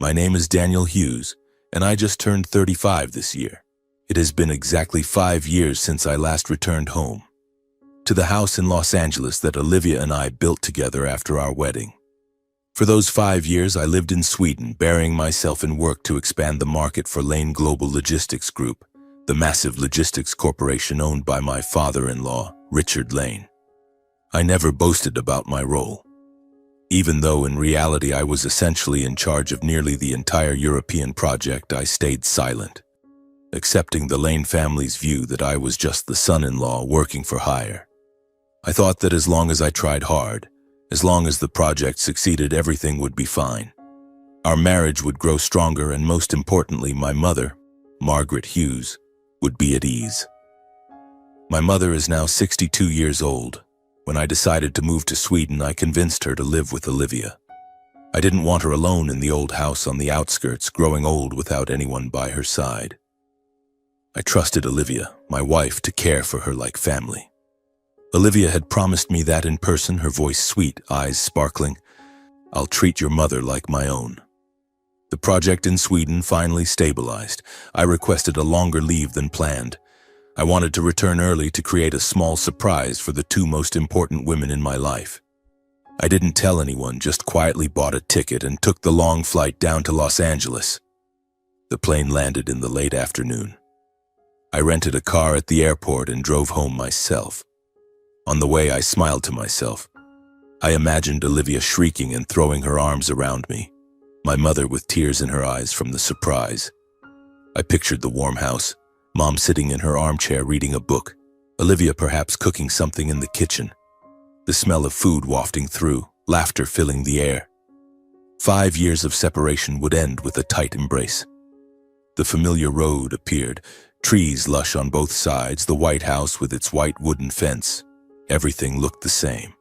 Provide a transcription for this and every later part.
My name is Daniel Hughes, and I just turned 35 this year. It has been exactly 5 years since I last returned home, to the house in Los Angeles that Olivia and I built together after our wedding. For those 5 years, I lived in Sweden, burying myself in work to expand the market for Lane Global Logistics Group, the massive logistics corporation owned by my father-in-law, Richard Lane. I never boasted about my role, even though in reality I was essentially in charge of nearly the entire European project. I stayed silent, accepting the Lane family's view that I was just the son-in-law working for hire. I thought that as long as I tried hard, as long as the project succeeded, everything would be fine. Our marriage would grow stronger, and most importantly, my mother, Margaret Hughes, would be at ease. My mother is now 62 years old. When I decided to move to Sweden, I convinced her to live with Olivia. I didn't want her alone in the old house on the outskirts, growing old without anyone by her side. I trusted Olivia, my wife, to care for her like family. Olivia had promised me that in person, her voice sweet, eyes sparkling. "I'll treat your mother like my own." The project in Sweden finally stabilized. I requested a longer leave than planned. I wanted to return early to create a small surprise for the two most important women in my life. I didn't tell anyone, just quietly bought a ticket and took the long flight down to Los Angeles. The plane landed in the late afternoon. I rented a car at the airport and drove home myself. On the way, I smiled to myself. I imagined Olivia shrieking and throwing her arms around me, my mother with tears in her eyes from the surprise. I pictured the warm house, Mom sitting in her armchair reading a book, Olivia perhaps cooking something in the kitchen, the smell of food wafting through, laughter filling the air. 5 years of separation would end with a tight embrace. The familiar road appeared, trees lush on both sides, the White House with its white wooden fence. Everything looked the same.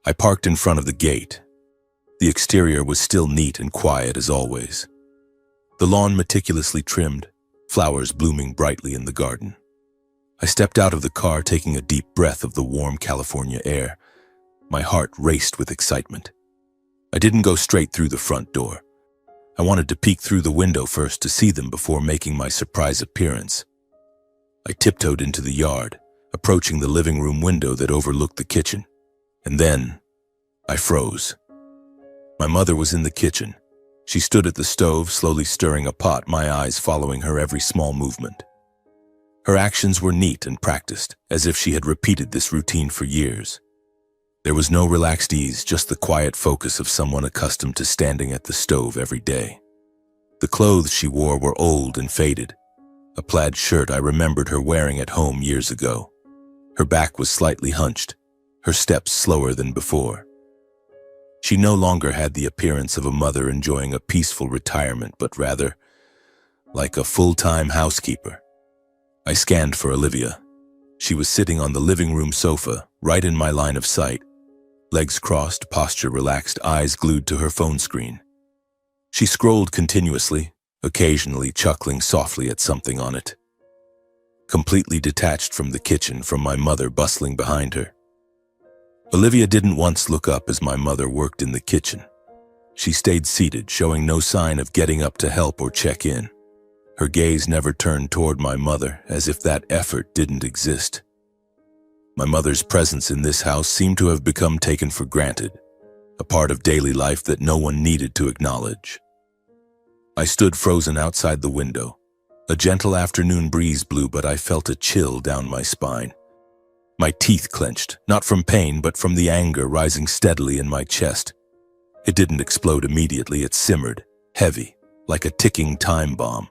I parked in front of the gate. The exterior was still neat and quiet as always. The lawn meticulously trimmed, flowers blooming brightly in the garden. I stepped out of the car, taking a deep breath of the warm California air. My heart raced with excitement. I didn't go straight through the front door. I wanted to peek through the window first to see them before making my surprise appearance. I tiptoed into the yard, approaching the living room window that overlooked the kitchen. And then, I froze. My mother was in the kitchen. She stood at the stove, slowly stirring a pot, my eyes following her every small movement. Her actions were neat and practiced, as if she had repeated this routine for years. There was no relaxed ease, just the quiet focus of someone accustomed to standing at the stove every day. The clothes she wore were old and faded, a plaid shirt I remembered her wearing at home years ago. Her back was slightly hunched, her steps slower than before. She no longer had the appearance of a mother enjoying a peaceful retirement, but rather like a full-time housekeeper. I scanned for Olivia. She was sitting on the living room sofa, right in my line of sight, legs crossed, posture relaxed, eyes glued to her phone screen. She scrolled continuously, occasionally chuckling softly at something on it. Completely detached from the kitchen, from my mother bustling behind her. Olivia didn't once look up as my mother worked in the kitchen. She stayed seated, showing no sign of getting up to help or check in. Her gaze never turned toward my mother, as if that effort didn't exist. My mother's presence in this house seemed to have become taken for granted, a part of daily life that no one needed to acknowledge. I stood frozen outside the window. A gentle afternoon breeze blew, but I felt a chill down my spine. My teeth clenched, not from pain, but from the anger rising steadily in my chest. It didn't explode immediately, it simmered, heavy, like a ticking time bomb.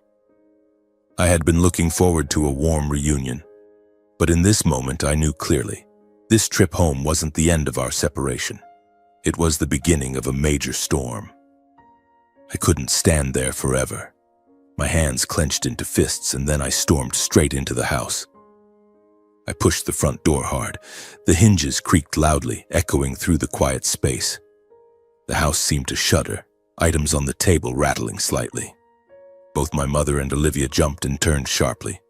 I had been looking forward to a warm reunion, but in this moment I knew clearly, this trip home wasn't the end of our separation. It was the beginning of a major storm. I couldn't stand there forever. My hands clenched into fists, and then I stormed straight into the house. I pushed the front door hard. The hinges creaked loudly, echoing through the quiet space. The house seemed to shudder, items on the table rattling slightly. Both my mother and Olivia jumped and turned sharply.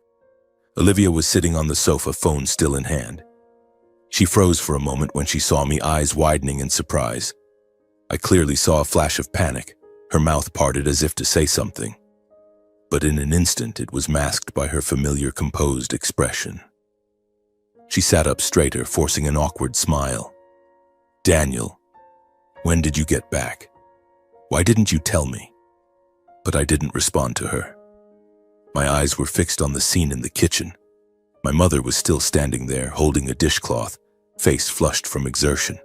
Olivia was sitting on the sofa, phone still in hand. She froze for a moment when she saw me, eyes widening in surprise. I clearly saw a flash of panic, Her mouth parted as if to say something, but in an instant it was masked by her familiar composed expression. She sat up straighter, forcing an awkward smile. "Daniel, when did you get back? Why didn't you tell me?" But I didn't respond to her. My eyes were fixed on the scene in the kitchen. My mother was still standing there, holding a dishcloth, face flushed from exertion.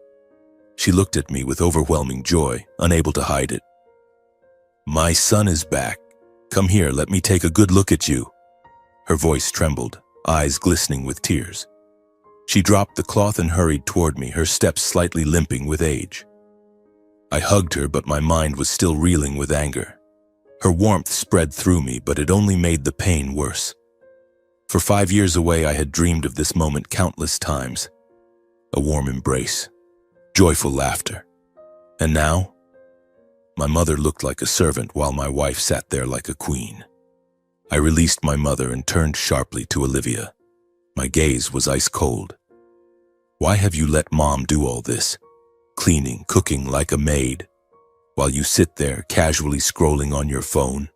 She looked at me with overwhelming joy, unable to hide it. "My son is back. Come here, let me take a good look at you." Her voice trembled, eyes glistening with tears. She dropped the cloth and hurried toward me, her steps slightly limping with age. I hugged her, but my mind was still reeling with anger. Her warmth spread through me, but it only made the pain worse. For 5 years away, I had dreamed of this moment countless times. A warm embrace, joyful laughter. And now, my mother looked like a servant while my wife sat there like a queen. I released my mother and turned sharply to Olivia. My gaze was ice cold. "Why have you let Mom do all this? Cleaning, cooking like a maid, while you sit there casually scrolling on your phone?"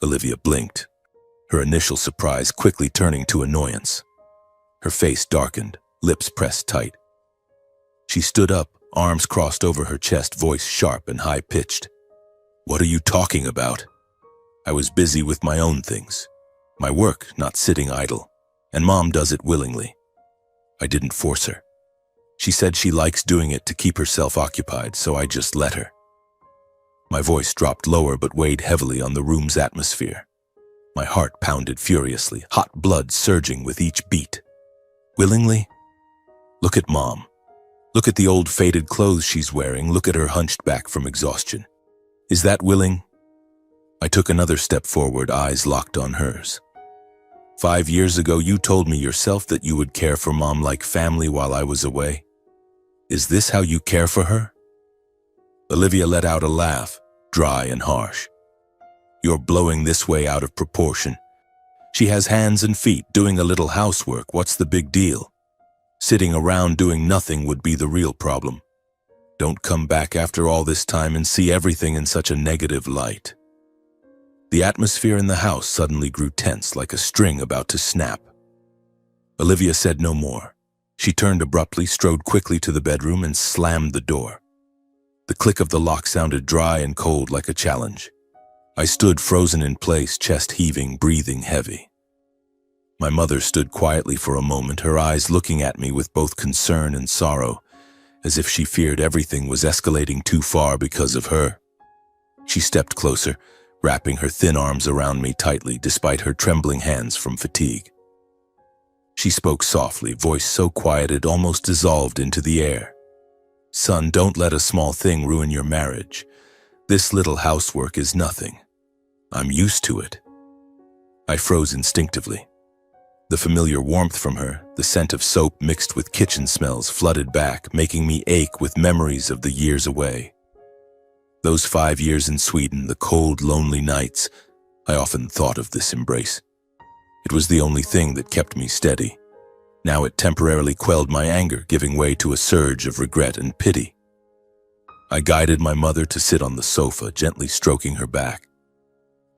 Olivia blinked, her initial surprise quickly turning to annoyance. Her face darkened, lips pressed tight. She stood up, arms crossed over her chest, voice sharp and high-pitched. "What are you talking about? I was busy with my own things. My work, not sitting idle. And Mom does it willingly. I didn't force her. She said she likes doing it to keep herself occupied, so I just let her." My voice dropped lower but weighed heavily on the room's atmosphere. My heart pounded furiously, hot blood surging with each beat. "Willingly? Look at Mom. Look at the old faded clothes she's wearing. Look at her hunched back from exhaustion. Is that willing?" I took another step forward, eyes locked on hers. 5 years ago, you told me yourself that you would care for Mom like family while I was away. Is this how you care for her? Olivia let out a laugh, dry and harsh. "You're blowing this way out of proportion. She has hands and feet, doing a little housework. What's the big deal? Sitting around doing nothing would be the real problem. Don't come back after all this time and see everything in such a negative light." The atmosphere in the house suddenly grew tense, like a string about to snap. Olivia said no more. She turned abruptly, strode quickly to the bedroom, and slammed the door. The click of the lock sounded dry and cold, like a challenge. I stood frozen in place, chest heaving, breathing heavy. My mother stood quietly for a moment, her eyes looking at me with both concern and sorrow, as if she feared everything was escalating too far because of her. She stepped closer, wrapping her thin arms around me tightly despite her trembling hands from fatigue. She spoke softly, voice so quiet it almost dissolved into the air. "Son, don't let a small thing ruin your marriage. This little housework is nothing. I'm used to it." I froze instinctively. The familiar warmth from her, the scent of soap mixed with kitchen smells, flooded back, making me ache with memories of the years away. Those 5 years in Sweden, the cold, lonely nights, I often thought of this embrace. It was the only thing that kept me steady. Now it temporarily quelled my anger, giving way to a surge of regret and pity. I guided my mother to sit on the sofa, gently stroking her back.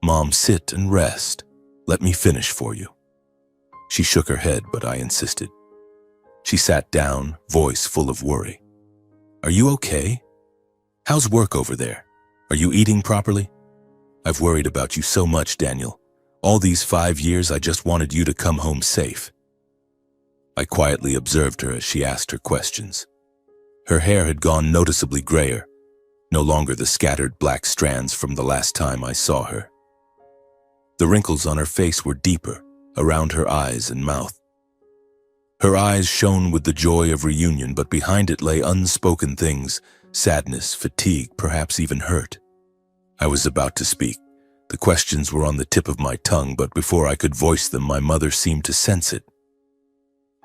"Mom, sit and rest. Let me finish for you." She shook her head, but I insisted. She sat down, voice full of worry. "Are you okay? How's work over there? Are you eating properly? I've worried about you so much, Daniel. All these 5 years, I just wanted you to come home safe." I quietly observed her as she asked her questions. Her hair had gone noticeably grayer, no longer the scattered black strands from the last time I saw her. The wrinkles on her face were deeper, around her eyes and mouth. Her eyes shone with the joy of reunion, but behind it lay unspoken things, sadness, fatigue, perhaps even hurt. I was about to speak. The questions were on the tip of my tongue, but before I could voice them, my mother seemed to sense it.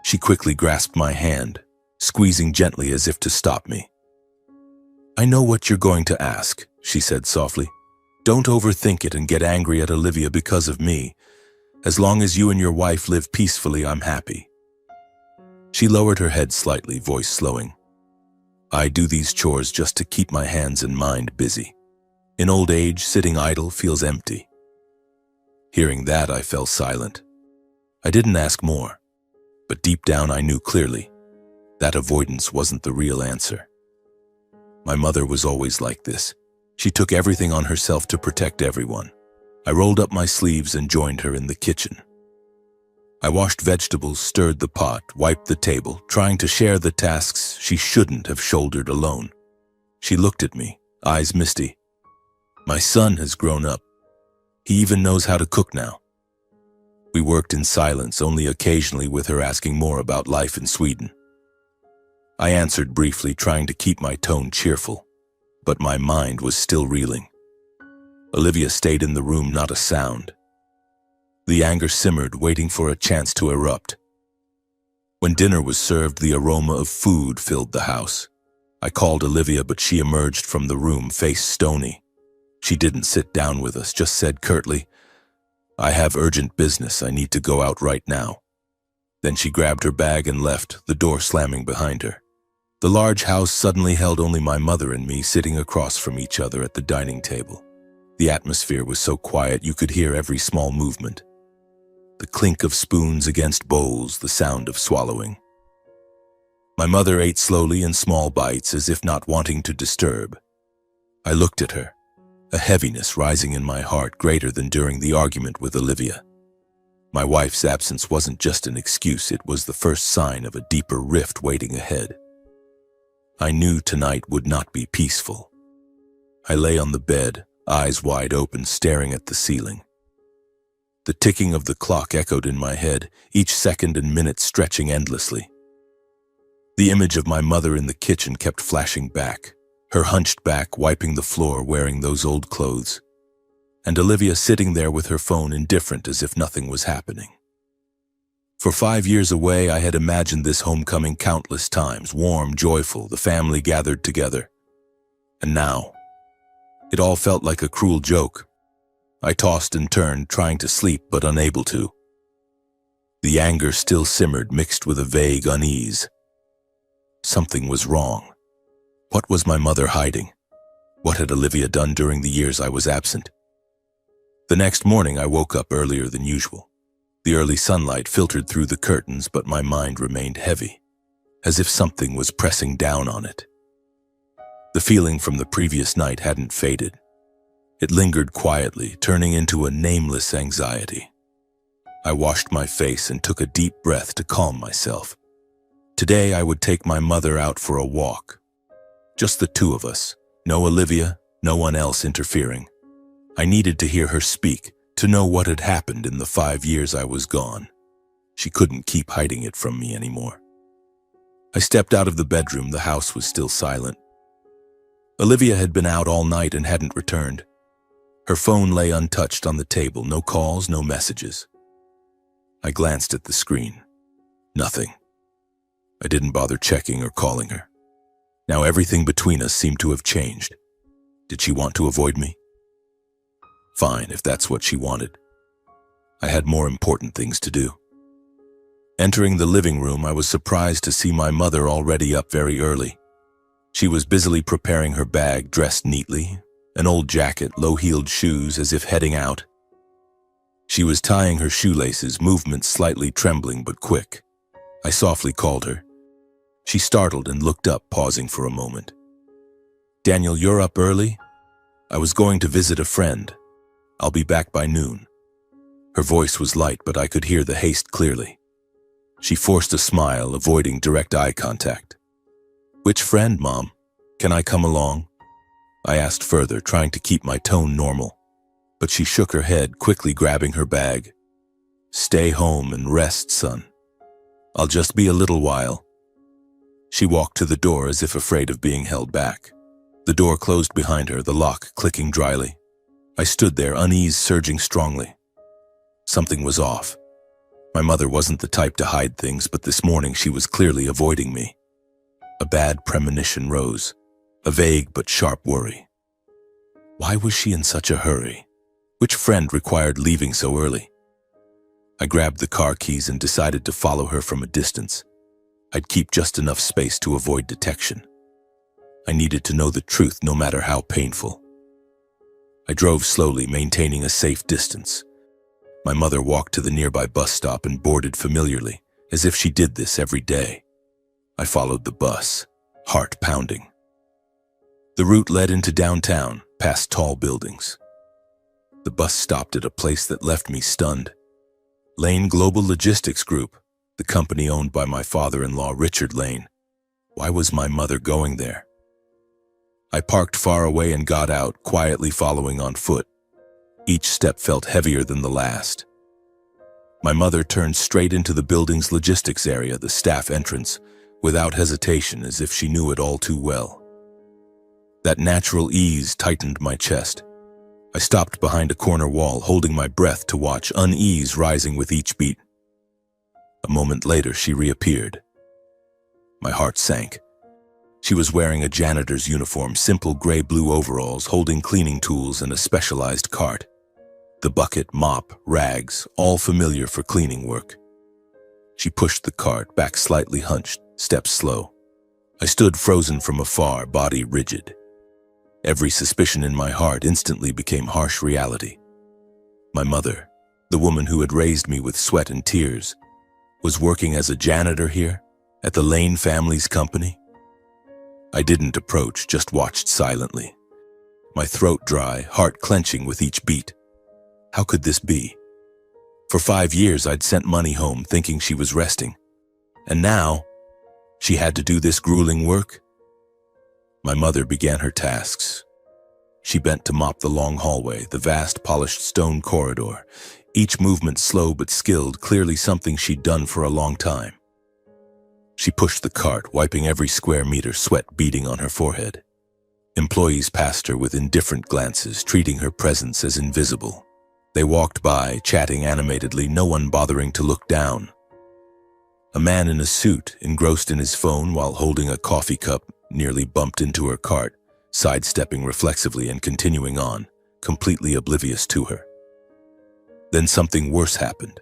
She quickly grasped my hand, squeezing gently as if to stop me. "I know what you're going to ask," she said softly. "Don't overthink it and get angry at Olivia because of me. As long as you and your wife live peacefully, I'm happy." She lowered her head slightly, voice slowing. "I do these chores just to keep my hands and mind busy. In old age, sitting idle feels empty. Hearing that, I fell silent. I didn't ask more, but deep down I knew clearly that avoidance wasn't the real answer. My mother was always like this. She took everything on herself to protect everyone. I rolled up my sleeves and joined her in the kitchen. I washed vegetables, stirred the pot, wiped the table, trying to share the tasks she shouldn't have shouldered alone. She looked at me, eyes misty. My son has grown up. He even knows how to cook now. We worked in silence, only occasionally with her asking more about life in Sweden. I answered briefly, trying to keep my tone cheerful, but my mind was still reeling. Olivia stayed in the room, not a sound. The anger simmered, waiting for a chance to erupt. When dinner was served, the aroma of food filled the house. I called Olivia, but she emerged from the room, face stony. She didn't sit down with us, just said curtly, "I have urgent business. I need to go out right now." Then she grabbed her bag and left, the door slamming behind her. The large house suddenly held only my mother and me, sitting across from each other at the dining table. The atmosphere was so quiet you could hear every small movement. The clink of spoons against bowls, the sound of swallowing. My mother ate slowly in small bites, as if not wanting to disturb. I looked at her, a heaviness rising in my heart greater than during the argument with Olivia. My wife's absence wasn't just an excuse, it was the first sign of a deeper rift waiting ahead. I knew tonight would not be peaceful. I lay on the bed, eyes wide open, staring at the ceiling. The ticking of the clock echoed in my head, each second and minute stretching endlessly. The image of my mother in the kitchen kept flashing back, her hunched back wiping the floor wearing those old clothes, and Olivia sitting there with her phone, indifferent as if nothing was happening. For 5 years away, I had imagined this homecoming countless times, warm, joyful, the family gathered together. And now, it all felt like a cruel joke. I tossed and turned, trying to sleep but unable to. The anger still simmered, mixed with a vague unease. Something was wrong. What was my mother hiding? What had Olivia done during the years I was absent? The next morning, I woke up earlier than usual. The early sunlight filtered through the curtains, but my mind remained heavy, as if something was pressing down on it. The feeling from the previous night hadn't faded. It lingered quietly, turning into a nameless anxiety. I washed my face and took a deep breath to calm myself. Today, I would take my mother out for a walk. Just the two of us, no Olivia, no one else interfering. I needed to hear her speak, to know what had happened in the 5 years I was gone. She couldn't keep hiding it from me anymore. I stepped out of the bedroom. The house was still silent. Olivia had been out all night and hadn't returned. Her phone lay untouched on the table, no calls, no messages. I glanced at the screen. Nothing. I didn't bother checking or calling her. Now everything between us seemed to have changed. Did she want to avoid me? Fine, if that's what she wanted. I had more important things to do. Entering the living room, I was surprised to see my mother already up very early. She was busily preparing her bag, dressed neatly, an old jacket, low-heeled shoes, as if heading out. She was tying her shoelaces, movements slightly trembling but quick. I softly called her. She startled and looked up, pausing for a moment. "Daniel, you're up early?" "I was going to visit a friend. I'll be back by noon." Her voice was light, but I could hear the haste clearly. She forced a smile, avoiding direct eye contact. "Which friend, Mom? Can I come along?" I asked further, trying to keep my tone normal. But she shook her head, quickly grabbing her bag. "Stay home and rest, son. I'll just be a little while." She walked to the door as if afraid of being held back. The door closed behind her, the lock clicking dryly. I stood there, unease surging strongly. Something was off. My mother wasn't the type to hide things, but this morning she was clearly avoiding me. A bad premonition rose, a vague but sharp worry. Why was she in such a hurry? Which friend required leaving so early? I grabbed the car keys and decided to follow her from a distance. I'd keep just enough space to avoid detection. I needed to know the truth, no matter how painful. I drove slowly, maintaining a safe distance. My mother walked to the nearby bus stop and boarded familiarly, as if she did this every day. I followed the bus, heart pounding. The route led into downtown, past tall buildings. The bus stopped at a place that left me stunned. Lane Global Logistics Group, the company owned by my father-in-law, Richard Lane. Why was my mother going there? I parked far away and got out, quietly following on foot. Each step felt heavier than the last. My mother turned straight into the building's logistics area, the staff entrance, without hesitation, as if she knew it all too well. That natural ease tightened my chest. I stopped behind a corner wall, holding my breath to watch unease rising with each beat. A moment later, she reappeared. My heart sank. She was wearing a janitor's uniform, simple gray-blue overalls, holding cleaning tools and a specialized cart. The bucket, mop, rags, all familiar for cleaning work. She pushed the cart, back slightly hunched, steps slow. I stood frozen from afar, body rigid. Every suspicion in my heart instantly became harsh reality. My mother, the woman who had raised me with sweat and tears, was working as a janitor here, at the Lane family's company. I didn't approach, just watched silently. My throat dry, heart clenching with each beat. How could this be? For 5 years I'd sent money home thinking she was resting. And now, she had to do this grueling work? My mother began her tasks. She bent to mop the long hallway, the vast polished stone corridor, each movement slow but skilled, clearly something she'd done for a long time. She pushed the cart, wiping every square meter, sweat beading on her forehead. Employees passed her with indifferent glances, treating her presence as invisible. They walked by, chatting animatedly, no one bothering to look down. A man in a suit, engrossed in his phone while holding a coffee cup, nearly bumped into her cart, sidestepping reflexively and continuing on, completely oblivious to her. Then something worse happened.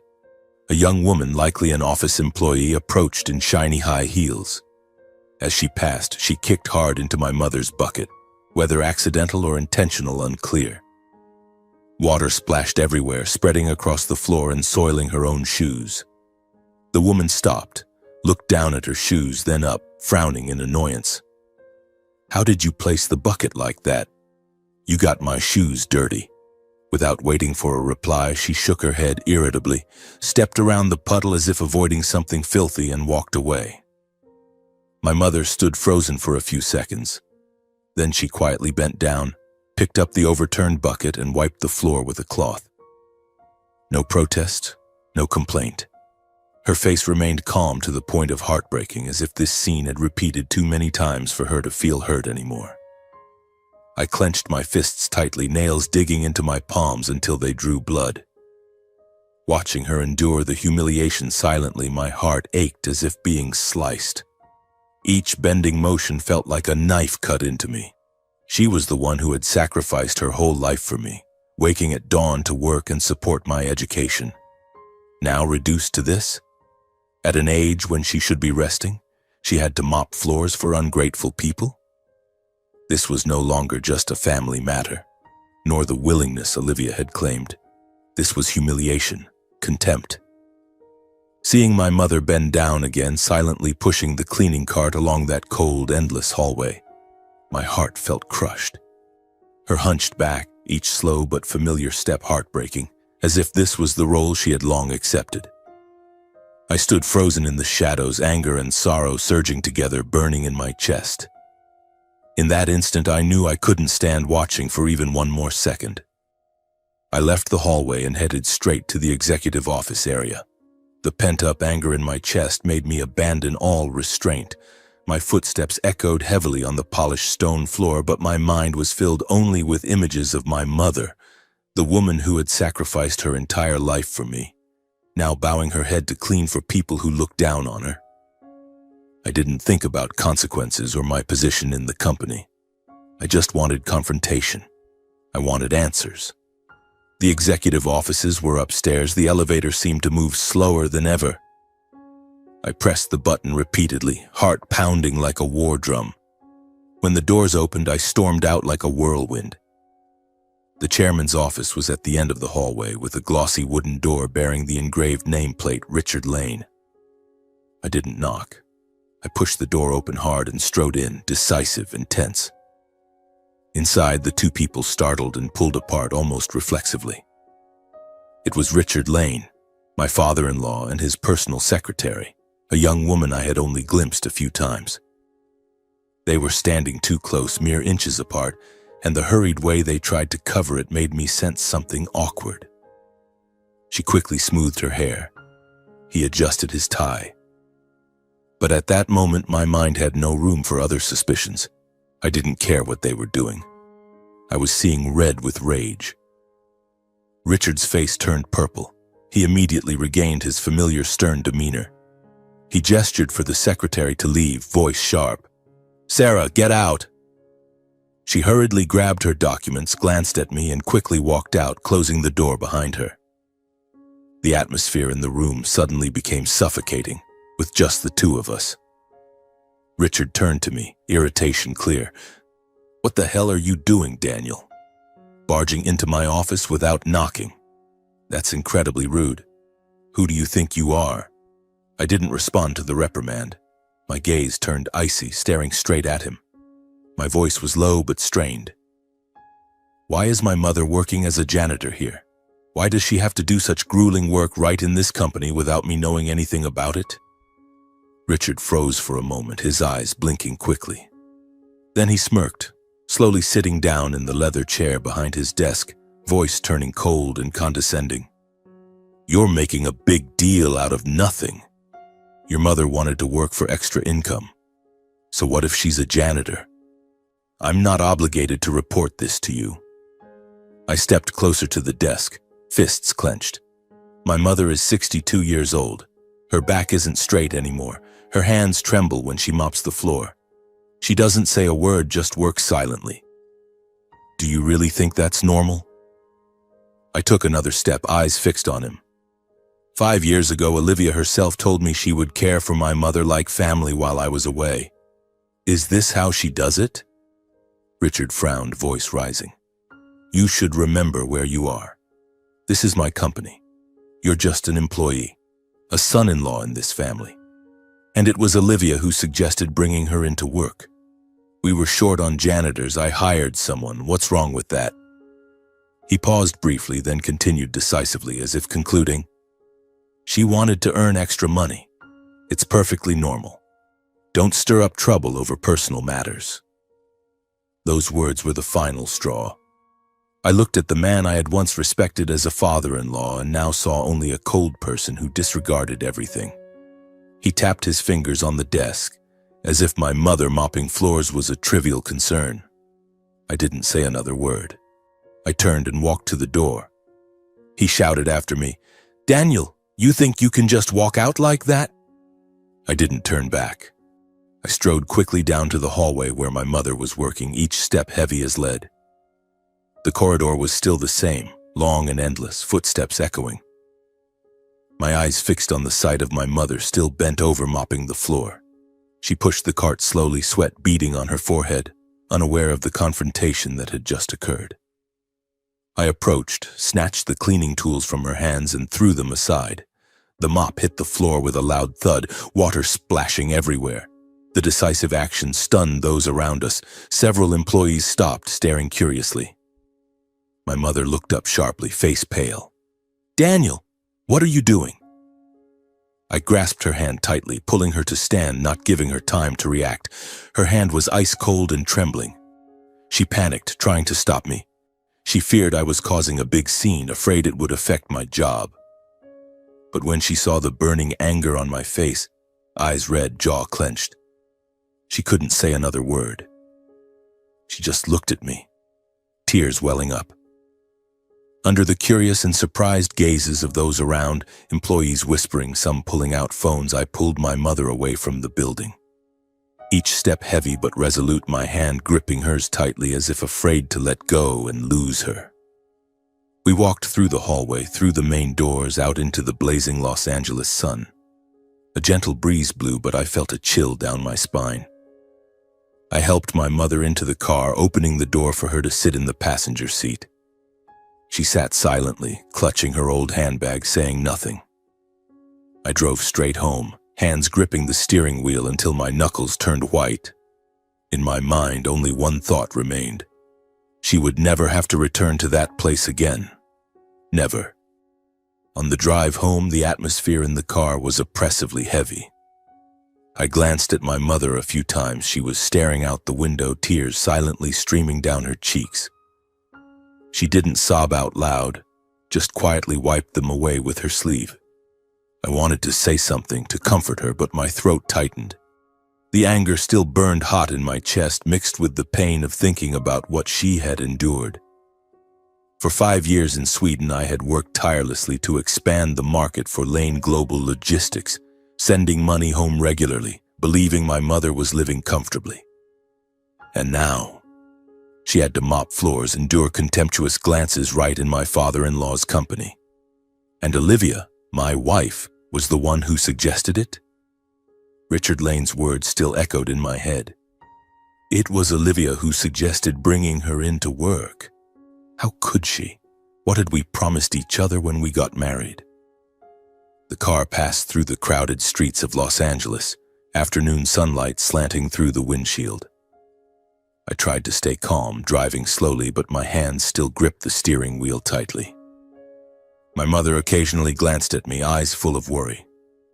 A young woman, likely an office employee, approached in shiny high heels. As she passed, she kicked hard into my mother's bucket, whether accidental or intentional, unclear. Water splashed everywhere, spreading across the floor and soiling her own shoes. The woman stopped, looked down at her shoes, then up, frowning in annoyance. "How did you place the bucket like that? You got my shoes dirty." Without waiting for a reply, she shook her head irritably, stepped around the puddle as if avoiding something filthy, and walked away. My mother stood frozen for a few seconds. Then she quietly bent down, picked up the overturned bucket, and wiped the floor with a cloth. No protest, no complaint. Her face remained calm to the point of heartbreaking, as if this scene had repeated too many times for her to feel hurt anymore. I clenched my fists tightly, nails digging into my palms until they drew blood. Watching her endure the humiliation silently, my heart ached as if being sliced. Each bending motion felt like a knife cut into me. She was the one who had sacrificed her whole life for me, waking at dawn to work and support my education. Now reduced to this? At an age when she should be resting, she had to mop floors for ungrateful people? This was no longer just a family matter, nor the willingness Olivia had claimed. This was humiliation, contempt. Seeing my mother bend down again, silently pushing the cleaning cart along that cold, endless hallway, my heart felt crushed. Her hunched back, each slow but familiar step heartbreaking, as if this was the role she had long accepted. I stood frozen in the shadows, anger and sorrow surging together, burning in my chest. In that instant, I knew I couldn't stand watching for even one more second. I left the hallway and headed straight to the executive office area. The pent-up anger in my chest made me abandon all restraint. My footsteps echoed heavily on the polished stone floor, but my mind was filled only with images of my mother, the woman who had sacrificed her entire life for me, now bowing her head to clean for people who looked down on her. I didn't think about consequences or my position in the company. I just wanted confrontation. I wanted answers. The executive offices were upstairs. The elevator seemed to move slower than ever. I pressed the button repeatedly, heart pounding like a war drum. When the doors opened, I stormed out like a whirlwind. The chairman's office was at the end of the hallway with a glossy wooden door bearing the engraved nameplate Richard Lane. I didn't knock. I pushed the door open hard and strode in, decisive and tense. Inside, the two people startled and pulled apart almost reflexively. It was Richard Lane, my father-in-law, and his personal secretary, a young woman I had only glimpsed a few times. They were standing too close, mere inches apart, and the hurried way they tried to cover it made me sense something awkward. She quickly smoothed her hair. He adjusted his tie. But at that moment, my mind had no room for other suspicions. I didn't care what they were doing. I was seeing red with rage. Richard's face turned purple. He immediately regained his familiar stern demeanor. He gestured for the secretary to leave, voice sharp. "Sarah, get out!" She hurriedly grabbed her documents, glanced at me, and quickly walked out, closing the door behind her. The atmosphere in the room suddenly became suffocating, with just the two of us. Richard turned to me, irritation clear. "What the hell are you doing, Daniel? Barging into my office without knocking? That's incredibly rude. Who do you think you are?" I didn't respond to the reprimand. My gaze turned icy, staring straight at him. My voice was low but strained. "Why is my mother working as a janitor here? Why does she have to do such grueling work right in this company without me knowing anything about it?" Richard froze for a moment, his eyes blinking quickly. Then he smirked, slowly sitting down in the leather chair behind his desk, voice turning cold and condescending. "You're making a big deal out of nothing. Your mother wanted to work for extra income. So what if she's a janitor? I'm not obligated to report this to you." I stepped closer to the desk, fists clenched. My mother is 62 years old. Her back isn't straight anymore. Her hands tremble when she mops the floor. She doesn't say a word, just works silently. Do you really think that's normal? I took another step, eyes fixed on him. 5 years ago, Olivia herself told me she would care for my mother like family while I was away. Is this how she does it? Richard frowned, voice rising. You should remember where you are. This is my company. You're just an employee, a son-in-law in this family. And it was Olivia who suggested bringing her into work. We were short on janitors. I hired someone. What's wrong with that? He paused briefly, then continued decisively, as if concluding. She wanted to earn extra money. It's perfectly normal. Don't stir up trouble over personal matters. Those words were the final straw. I looked at the man I had once respected as a father-in-law and now saw only a cold person who disregarded everything. He tapped his fingers on the desk, as if my mother mopping floors was a trivial concern. I didn't say another word. I turned and walked to the door. He shouted after me, "Daniel, you think you can just walk out like that?" I didn't turn back. I strode quickly down to the hallway where my mother was working, each step heavy as lead. The corridor was still the same, long and endless, footsteps echoing. My eyes fixed on the sight of my mother still bent over mopping the floor. She pushed the cart slowly, sweat beading on her forehead, unaware of the confrontation that had just occurred. I approached, snatched the cleaning tools from her hands and threw them aside. The mop hit the floor with a loud thud, water splashing everywhere. The decisive action stunned those around us. Several employees stopped, staring curiously. My mother looked up sharply, face pale. "Daniel, what are you doing?" I grasped her hand tightly, pulling her to stand, not giving her time to react. Her hand was ice cold and trembling. She panicked, trying to stop me. She feared I was causing a big scene, afraid it would affect my job. But when she saw the burning anger on my face, eyes red, jaw clenched, she couldn't say another word. She just looked at me, tears welling up. Under the curious and surprised gazes of those around, employees whispering, some pulling out phones, I pulled my mother away from the building. Each step heavy but resolute, my hand gripping hers tightly as if afraid to let go and lose her. We walked through the hallway, through the main doors, out into the blazing Los Angeles sun. A gentle breeze blew, but I felt a chill down my spine. I helped my mother into the car, opening the door for her to sit in the passenger seat. She sat silently, clutching her old handbag, saying nothing. I drove straight home, hands gripping the steering wheel until my knuckles turned white. In my mind, only one thought remained. She would never have to return to that place again. Never. On the drive home, the atmosphere in the car was oppressively heavy. I glanced at my mother a few times. She was staring out the window, tears silently streaming down her cheeks. She didn't sob out loud, just quietly wiped them away with her sleeve. I wanted to say something to comfort her, but my throat tightened. The anger still burned hot in my chest, mixed with the pain of thinking about what she had endured. For 5 years in Sweden, I had worked tirelessly to expand the market for Lane Global Logistics, sending money home regularly, believing my mother was living comfortably. And now, she had to mop floors, endure contemptuous glances right in my father-in-law's company. And Olivia, my wife, was the one who suggested it? Richard Lane's words still echoed in my head. It was Olivia who suggested bringing her into work. How could she? What had we promised each other when we got married? The car passed through the crowded streets of Los Angeles, afternoon sunlight slanting through the windshield. I tried to stay calm, driving slowly, but my hands still gripped the steering wheel tightly. My mother occasionally glanced at me, eyes full of worry.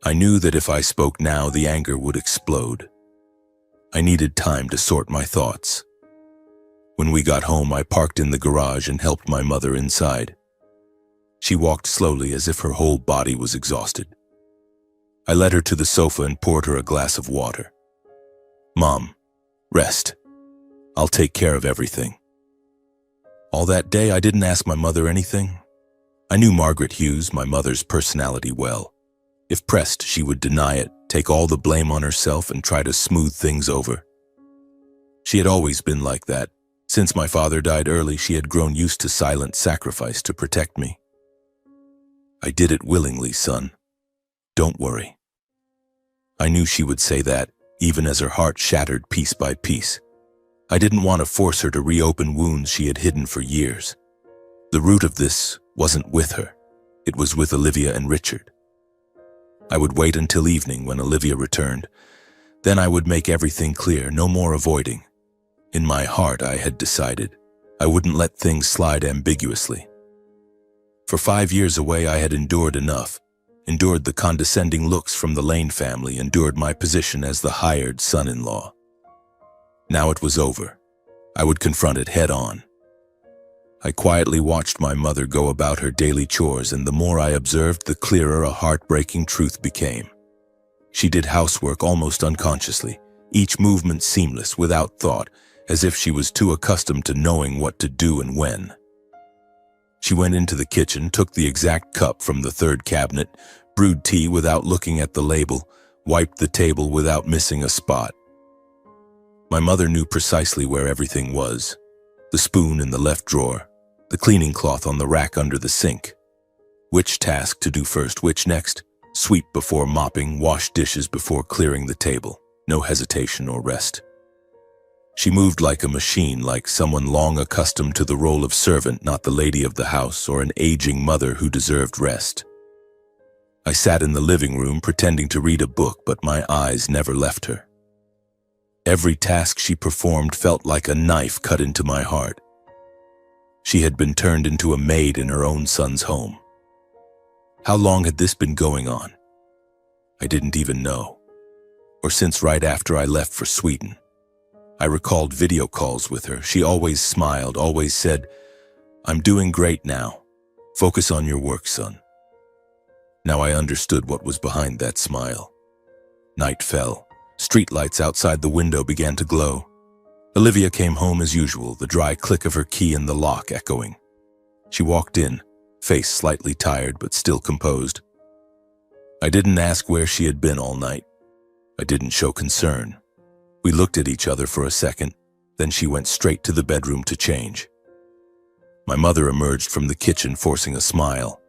I knew that if I spoke now, the anger would explode. I needed time to sort my thoughts. When we got home, I parked in the garage and helped my mother inside. She walked slowly as if her whole body was exhausted. I led her to the sofa and poured her a glass of water. Mom, rest. I'll take care of everything. All that day, I didn't ask my mother anything. I knew Margaret Hughes, my mother's personality, well. If pressed, she would deny it, take all the blame on herself, and try to smooth things over. She had always been like that. Since my father died early, she had grown used to silent sacrifice to protect me. I did it willingly, son. Don't worry. I knew she would say that, even as her heart shattered piece by piece. I didn't want to force her to reopen wounds she had hidden for years. The root of this wasn't with her. It was with Olivia and Richard. I would wait until evening when Olivia returned. Then I would make everything clear, no more avoiding. In my heart, I had decided I wouldn't let things slide ambiguously. For 5 years away, I had endured enough. Endured the condescending looks from the Lane family, endured my position as the hired son-in-law. Now it was over. I would confront it head-on. I quietly watched my mother go about her daily chores, and the more I observed, the clearer a heartbreaking truth became. She did housework almost unconsciously, each movement seamless, without thought, as if she was too accustomed to knowing what to do and when. She went into the kitchen, took the exact cup from the third cabinet, brewed tea without looking at the label, wiped the table without missing a spot. My mother knew precisely where everything was. The spoon in the left drawer, the cleaning cloth on the rack under the sink. Which task to do first, which next? Sweep before mopping, wash dishes before clearing the table. No hesitation or rest. She moved like a machine, like someone long accustomed to the role of servant, not the lady of the house or an aging mother who deserved rest. I sat in the living room pretending to read a book, but my eyes never left her. Every task she performed felt like a knife cut into my heart. She had been turned into a maid in her own son's home. How long had this been going on? I didn't even know. Or since right after I left for Sweden. I recalled video calls with her. She always smiled, always said, "I'm doing great now. Focus on your work, son." Now I understood what was behind that smile. Night fell. Streetlights outside the window began to glow. Olivia came home as usual, the dry click of her key in the lock echoing. She walked in, face slightly tired but still composed. I didn't ask where she had been all night. I didn't show concern. We looked at each other for a second, then she went straight to the bedroom to change. My mother emerged from the kitchen, forcing a smile.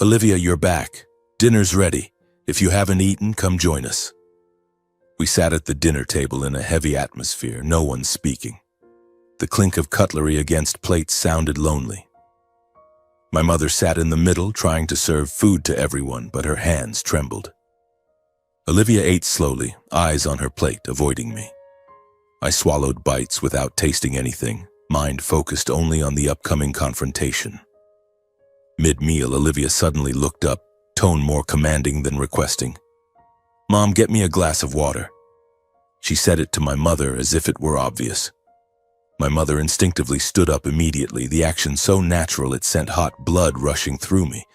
"Olivia, you're back. Dinner's ready. If you haven't eaten, come join us." We sat at the dinner table in a heavy atmosphere, no one speaking. The clink of cutlery against plates sounded lonely. My mother sat in the middle, trying to serve food to everyone, but her hands trembled. Olivia ate slowly, eyes on her plate, avoiding me. I swallowed bites without tasting anything, mind focused only on the upcoming confrontation. Mid-meal, Olivia suddenly looked up, tone more commanding than requesting. "Mom, get me a glass of water." She said it to my mother as if it were obvious. My mother instinctively stood up immediately, the action so natural it sent hot blood rushing through me.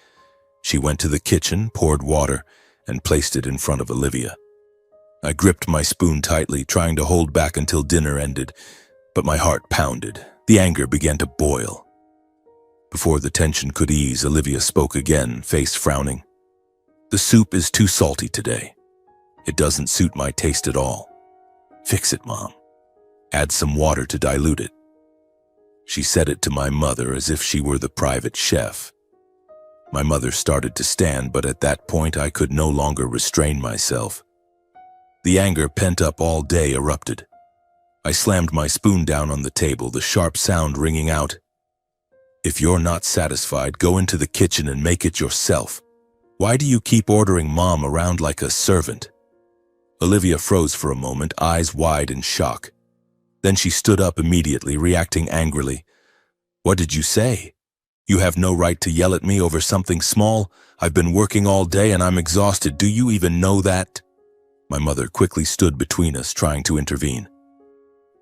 She went to the kitchen, poured water, and placed it in front of Olivia. I gripped my spoon tightly, trying to hold back until dinner ended, but my heart pounded. The anger began to boil. Before the tension could ease, Olivia spoke again, face frowning. "The soup is too salty today. It doesn't suit my taste at all. Fix it, Mom. Add some water to dilute it." She said it to my mother as if she were the private chef. My mother started to stand, but at that point I could no longer restrain myself. The anger pent up all day erupted. I slammed my spoon down on the table, the sharp sound ringing out. "If you're not satisfied, go into the kitchen and make it yourself. Why do you keep ordering Mom around like a servant?" Olivia froze for a moment, eyes wide in shock. Then she stood up immediately, reacting angrily. "What did you say? You have no right to yell at me over something small. I've been working all day and I'm exhausted. Do you even know that?" My mother quickly stood between us, trying to intervene.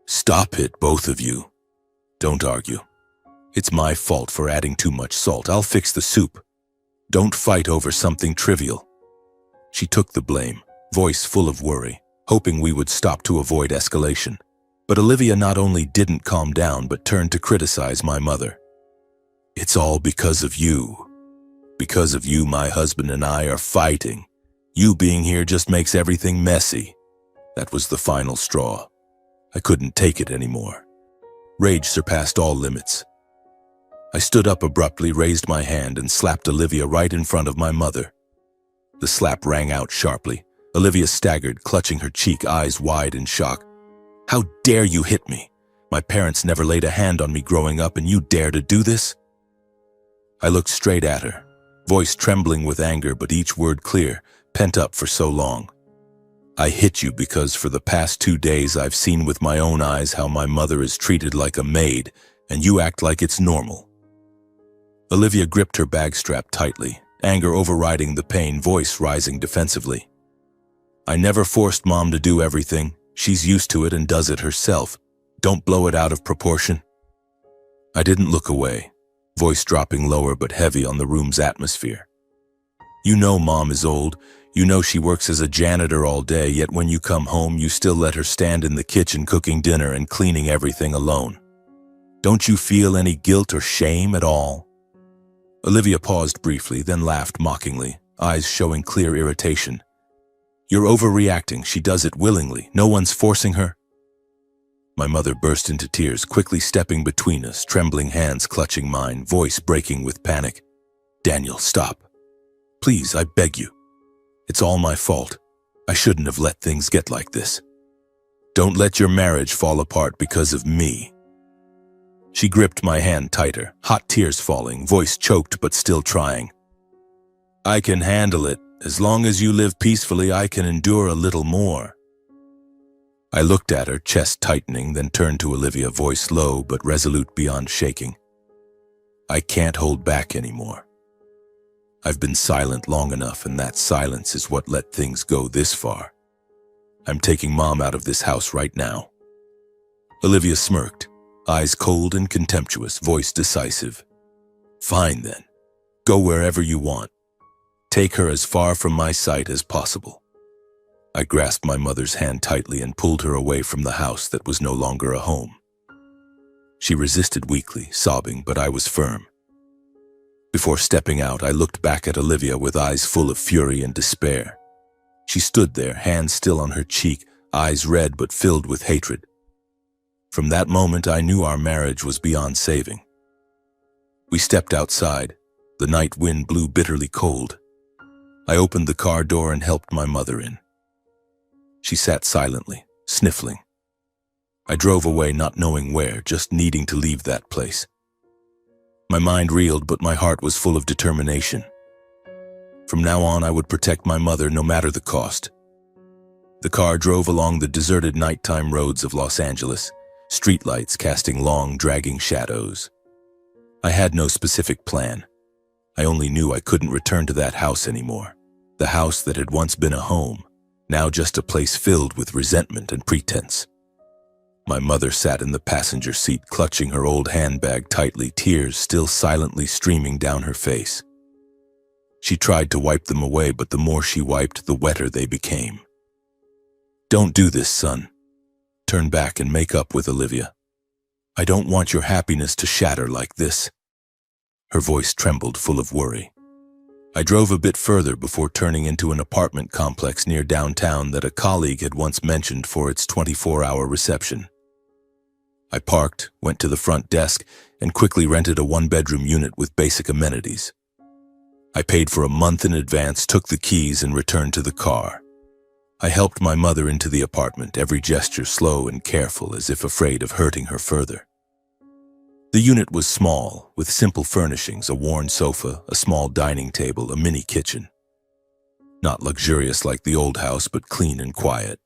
"Stop it, both of you. Don't argue. It's my fault for adding too much salt. I'll fix the soup. Don't fight over something trivial." She took the blame, voice full of worry, hoping we would stop to avoid escalation. But Olivia not only didn't calm down, but turned to criticize my mother. "It's all because of you. Because of you, my husband and I are fighting. You being here just makes everything messy." That was the final straw. I couldn't take it anymore. Rage surpassed all limits. I stood up abruptly, raised my hand, and slapped Olivia right in front of my mother. The slap rang out sharply. Olivia staggered, clutching her cheek, eyes wide in shock. "How dare you hit me? My parents never laid a hand on me growing up, and you dare to do this?" I looked straight at her, voice trembling with anger, but each word clear, pent up for so long. "I hit you because for the past 2 days I've seen with my own eyes how my mother is treated like a maid, and you act like it's normal." Olivia gripped her bag strap tightly, anger overriding the pain, voice rising defensively. "I never forced Mom to do everything. She's used to it and does it herself. Don't blow it out of proportion." I didn't look away, voice dropping lower but heavy on the room's atmosphere. "You know Mom is old. You know she works as a janitor all day, yet when you come home you still let her stand in the kitchen cooking dinner and cleaning everything alone. Don't you feel any guilt or shame at all?" Olivia paused briefly, then laughed mockingly, eyes showing clear irritation. "You're overreacting. She does it willingly. No one's forcing her." My mother burst into tears, quickly stepping between us, trembling hands clutching mine, voice breaking with panic. "Daniel, stop. Please, I beg you. It's all my fault. I shouldn't have let things get like this. Don't let your marriage fall apart because of me." She gripped my hand tighter, hot tears falling, voice choked but still trying. "I can handle it. As long as you live peacefully, I can endure a little more." I looked at her, chest tightening, then turned to Olivia, voice low but resolute beyond shaking. "I can't hold back anymore. I've been silent long enough, and that silence is what let things go this far. I'm taking Mom out of this house right now." Olivia smirked, eyes cold and contemptuous, voice decisive. "Fine then. Go wherever you want. Take her as far from my sight as possible." I grasped my mother's hand tightly and pulled her away from the house that was no longer a home. She resisted weakly, sobbing, but I was firm. Before stepping out, I looked back at Olivia with eyes full of fury and despair. She stood there, hand still on her cheek, eyes red but filled with hatred. From that moment, I knew our marriage was beyond saving. We stepped outside. The night wind blew bitterly cold. I opened the car door and helped my mother in. She sat silently, sniffling. I drove away, not knowing where, just needing to leave that place. My mind reeled, but my heart was full of determination. From now on, I would protect my mother no matter the cost. The car drove along the deserted nighttime roads of Los Angeles, streetlights casting long, dragging shadows. I had no specific plan. I only knew I couldn't return to that house anymore. The house that had once been a home, now just a place filled with resentment and pretense. My mother sat in the passenger seat, clutching her old handbag tightly, tears still silently streaming down her face. She tried to wipe them away, but the more she wiped, the wetter they became. "Don't do this, son. Turn back and make up with Olivia. I don't want your happiness to shatter like this." Her voice trembled, full of worry. I drove a bit further before turning into an apartment complex near downtown that a colleague had once mentioned for its 24-hour reception. I parked, went to the front desk, and quickly rented a one-bedroom unit with basic amenities. I paid for a month in advance, took the keys, and returned to the car. I helped my mother into the apartment, every gesture slow and careful, as if afraid of hurting her further. The unit was small, with simple furnishings, a worn sofa, a small dining table, a mini kitchen. Not luxurious like the old house, but clean and quiet.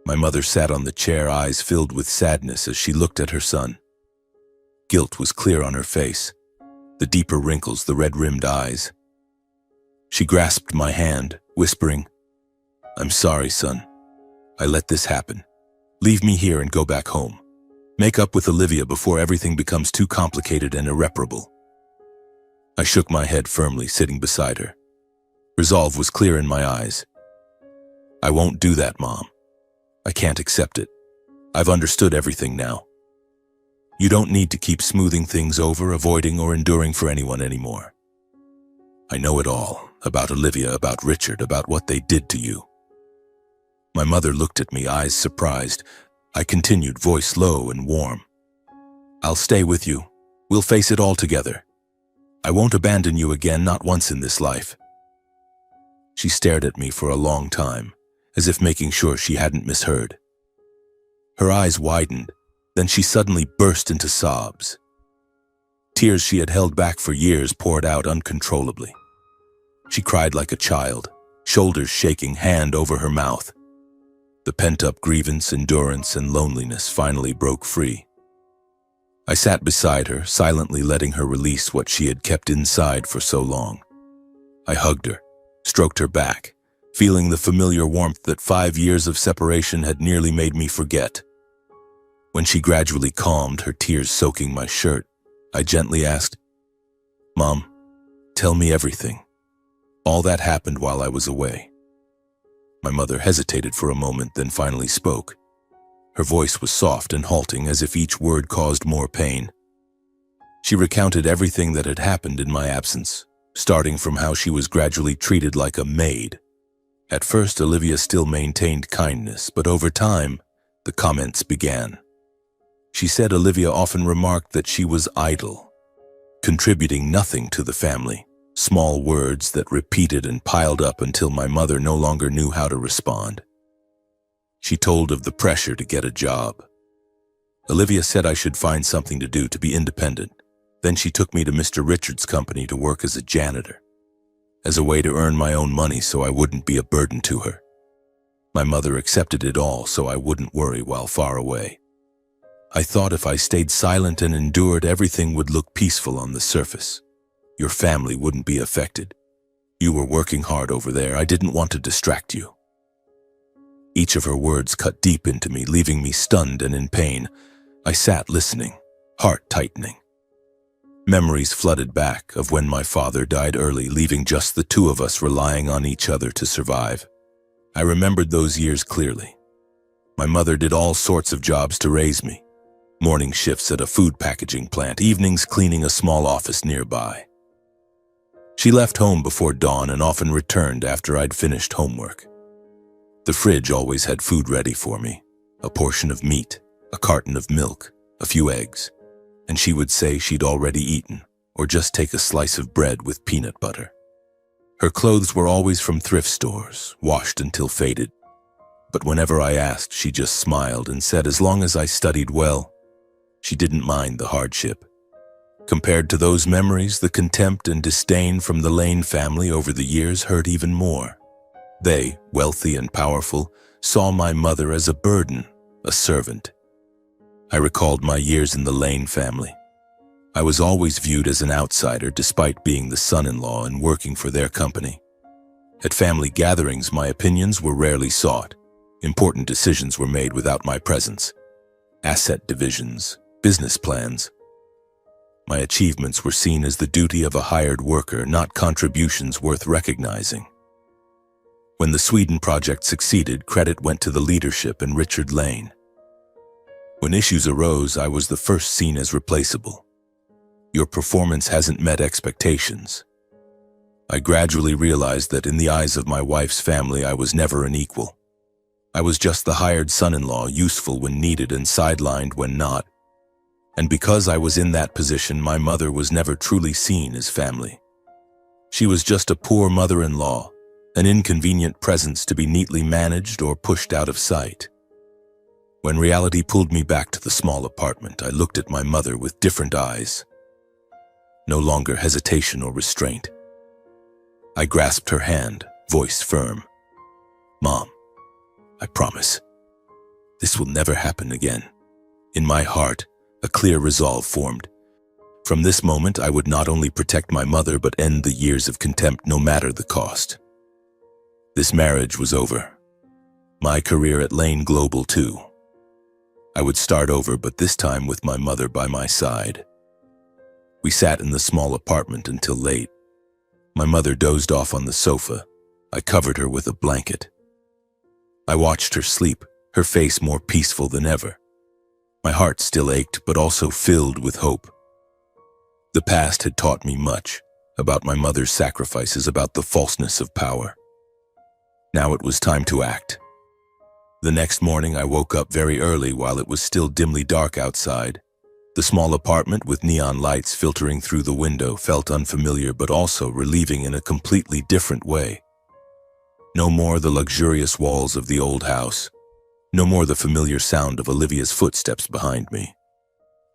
My mother sat on the chair, eyes filled with sadness as she looked at her son. Guilt was clear on her face, the deeper wrinkles, the red-rimmed eyes. She grasped my hand, whispering, "I'm sorry, son. I let this happen. Leave me here and go back home. Make up with Olivia before everything becomes too complicated and irreparable." I shook my head firmly, sitting beside her. Resolve was clear in my eyes. "I won't do that, Mom. I can't accept it. I've understood everything now. You don't need to keep smoothing things over, avoiding or enduring for anyone anymore. I know it all, about Olivia, about Richard, about what they did to you." My mother looked at me, eyes surprised. I continued, voice low and warm. "I'll stay with you. We'll face it all together. I won't abandon you again, not once in this life." She stared at me for a long time, as if making sure she hadn't misheard. Her eyes widened, then she suddenly burst into sobs. Tears she had held back for years poured out uncontrollably. She cried like a child, shoulders shaking, hand over her mouth. The pent-up grievance, endurance, and loneliness finally broke free. I sat beside her, silently letting her release what she had kept inside for so long. I hugged her, stroked her back, feeling the familiar warmth that 5 years of separation had nearly made me forget. When she gradually calmed, her tears soaking my shirt, I gently asked, "Mom, tell me everything. All that happened while I was away." My mother hesitated for a moment, then finally spoke. Her voice was soft and halting, as if each word caused more pain. She recounted everything that had happened in my absence, starting from how she was gradually treated like a maid. At first, Olivia still maintained kindness, but over time, the comments began. She said Olivia often remarked that she was idle, contributing nothing to the family. Small words that repeated and piled up until my mother no longer knew how to respond. She told of the pressure to get a job. Olivia said I should find something to do, to be independent. Then she took me to Mr. Richard's company to work as a janitor, as a way to earn my own money so I wouldn't be a burden to her. My mother accepted it all so I wouldn't worry while far away. I thought if I stayed silent and endured, everything would look peaceful on the surface. Your family wouldn't be affected. You were working hard over there. I didn't want to distract you. Each of her words cut deep into me, leaving me stunned and in pain. I sat listening, heart tightening. Memories flooded back of when my father died early, leaving just the two of us relying on each other to survive. I remembered those years clearly. My mother did all sorts of jobs to raise me. Morning shifts at a food packaging plant, evenings cleaning a small office nearby. She left home before dawn and often returned after I'd finished homework. The fridge always had food ready for me, a portion of meat, a carton of milk, a few eggs, and she would say she'd already eaten, or just take a slice of bread with peanut butter. Her clothes were always from thrift stores, washed until faded, but whenever I asked, she just smiled and said as long as I studied well, she didn't mind the hardship. Compared to those memories, the contempt and disdain from the Lane family over the years hurt even more. They, wealthy and powerful, saw my mother as a burden, a servant. I recalled my years in the Lane family. I was always viewed as an outsider despite being the son-in-law and working for their company. At family gatherings, my opinions were rarely sought. Important decisions were made without my presence. Asset divisions, business plans. My achievements were seen as the duty of a hired worker, not contributions worth recognizing. When the Sweden project succeeded, credit went to the leadership and Richard Lane. When issues arose, I was the first seen as replaceable. Your performance hasn't met expectations. I gradually realized that in the eyes of my wife's family, I was never an equal. I was just the hired son-in-law, useful when needed and sidelined when not. And because I was in that position, my mother was never truly seen as family. She was just a poor mother-in-law, an inconvenient presence to be neatly managed or pushed out of sight. When reality pulled me back to the small apartment, I looked at my mother with different eyes. No longer hesitation or restraint. I grasped her hand, voice firm. "Mom, I promise. This will never happen again." In my heart, a clear resolve formed. From this moment, I would not only protect my mother but end the years of contempt no matter the cost. This marriage was over. My career at Lane Global too. I would start over, but this time with my mother by my side. We sat in the small apartment until late. My mother dozed off on the sofa. I covered her with a blanket. I watched her sleep, her face more peaceful than ever. My heart still ached, but also filled with hope. The past had taught me much about my mother's sacrifices, about the falseness of power. Now it was time to act. The next morning, I woke up very early while it was still dimly dark outside. The small apartment with neon lights filtering through the window felt unfamiliar but also relieving in a completely different way. No more the luxurious walls of the old house. No more the familiar sound of Olivia's footsteps behind me.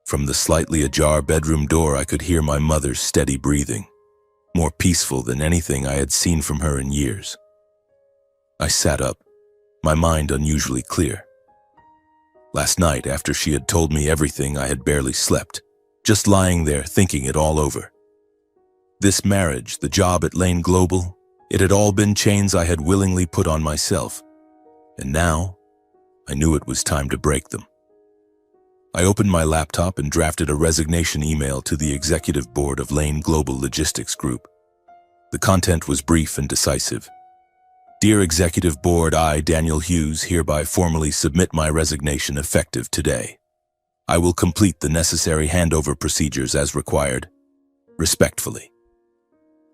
From the slightly ajar bedroom door, I could hear my mother's steady breathing, more peaceful than anything I had seen from her in years. I sat up, my mind unusually clear. Last night, after she had told me everything, I had barely slept, just lying there thinking it all over. This marriage, the job at Lane Global, it had all been chains I had willingly put on myself. And now, I knew it was time to break them. I opened my laptop and drafted a resignation email to the executive board of Lane Global Logistics Group. The content was brief and decisive. "Dear Executive Board, I, Daniel Hughes, hereby formally submit my resignation effective today. I will complete the necessary handover procedures as required. Respectfully."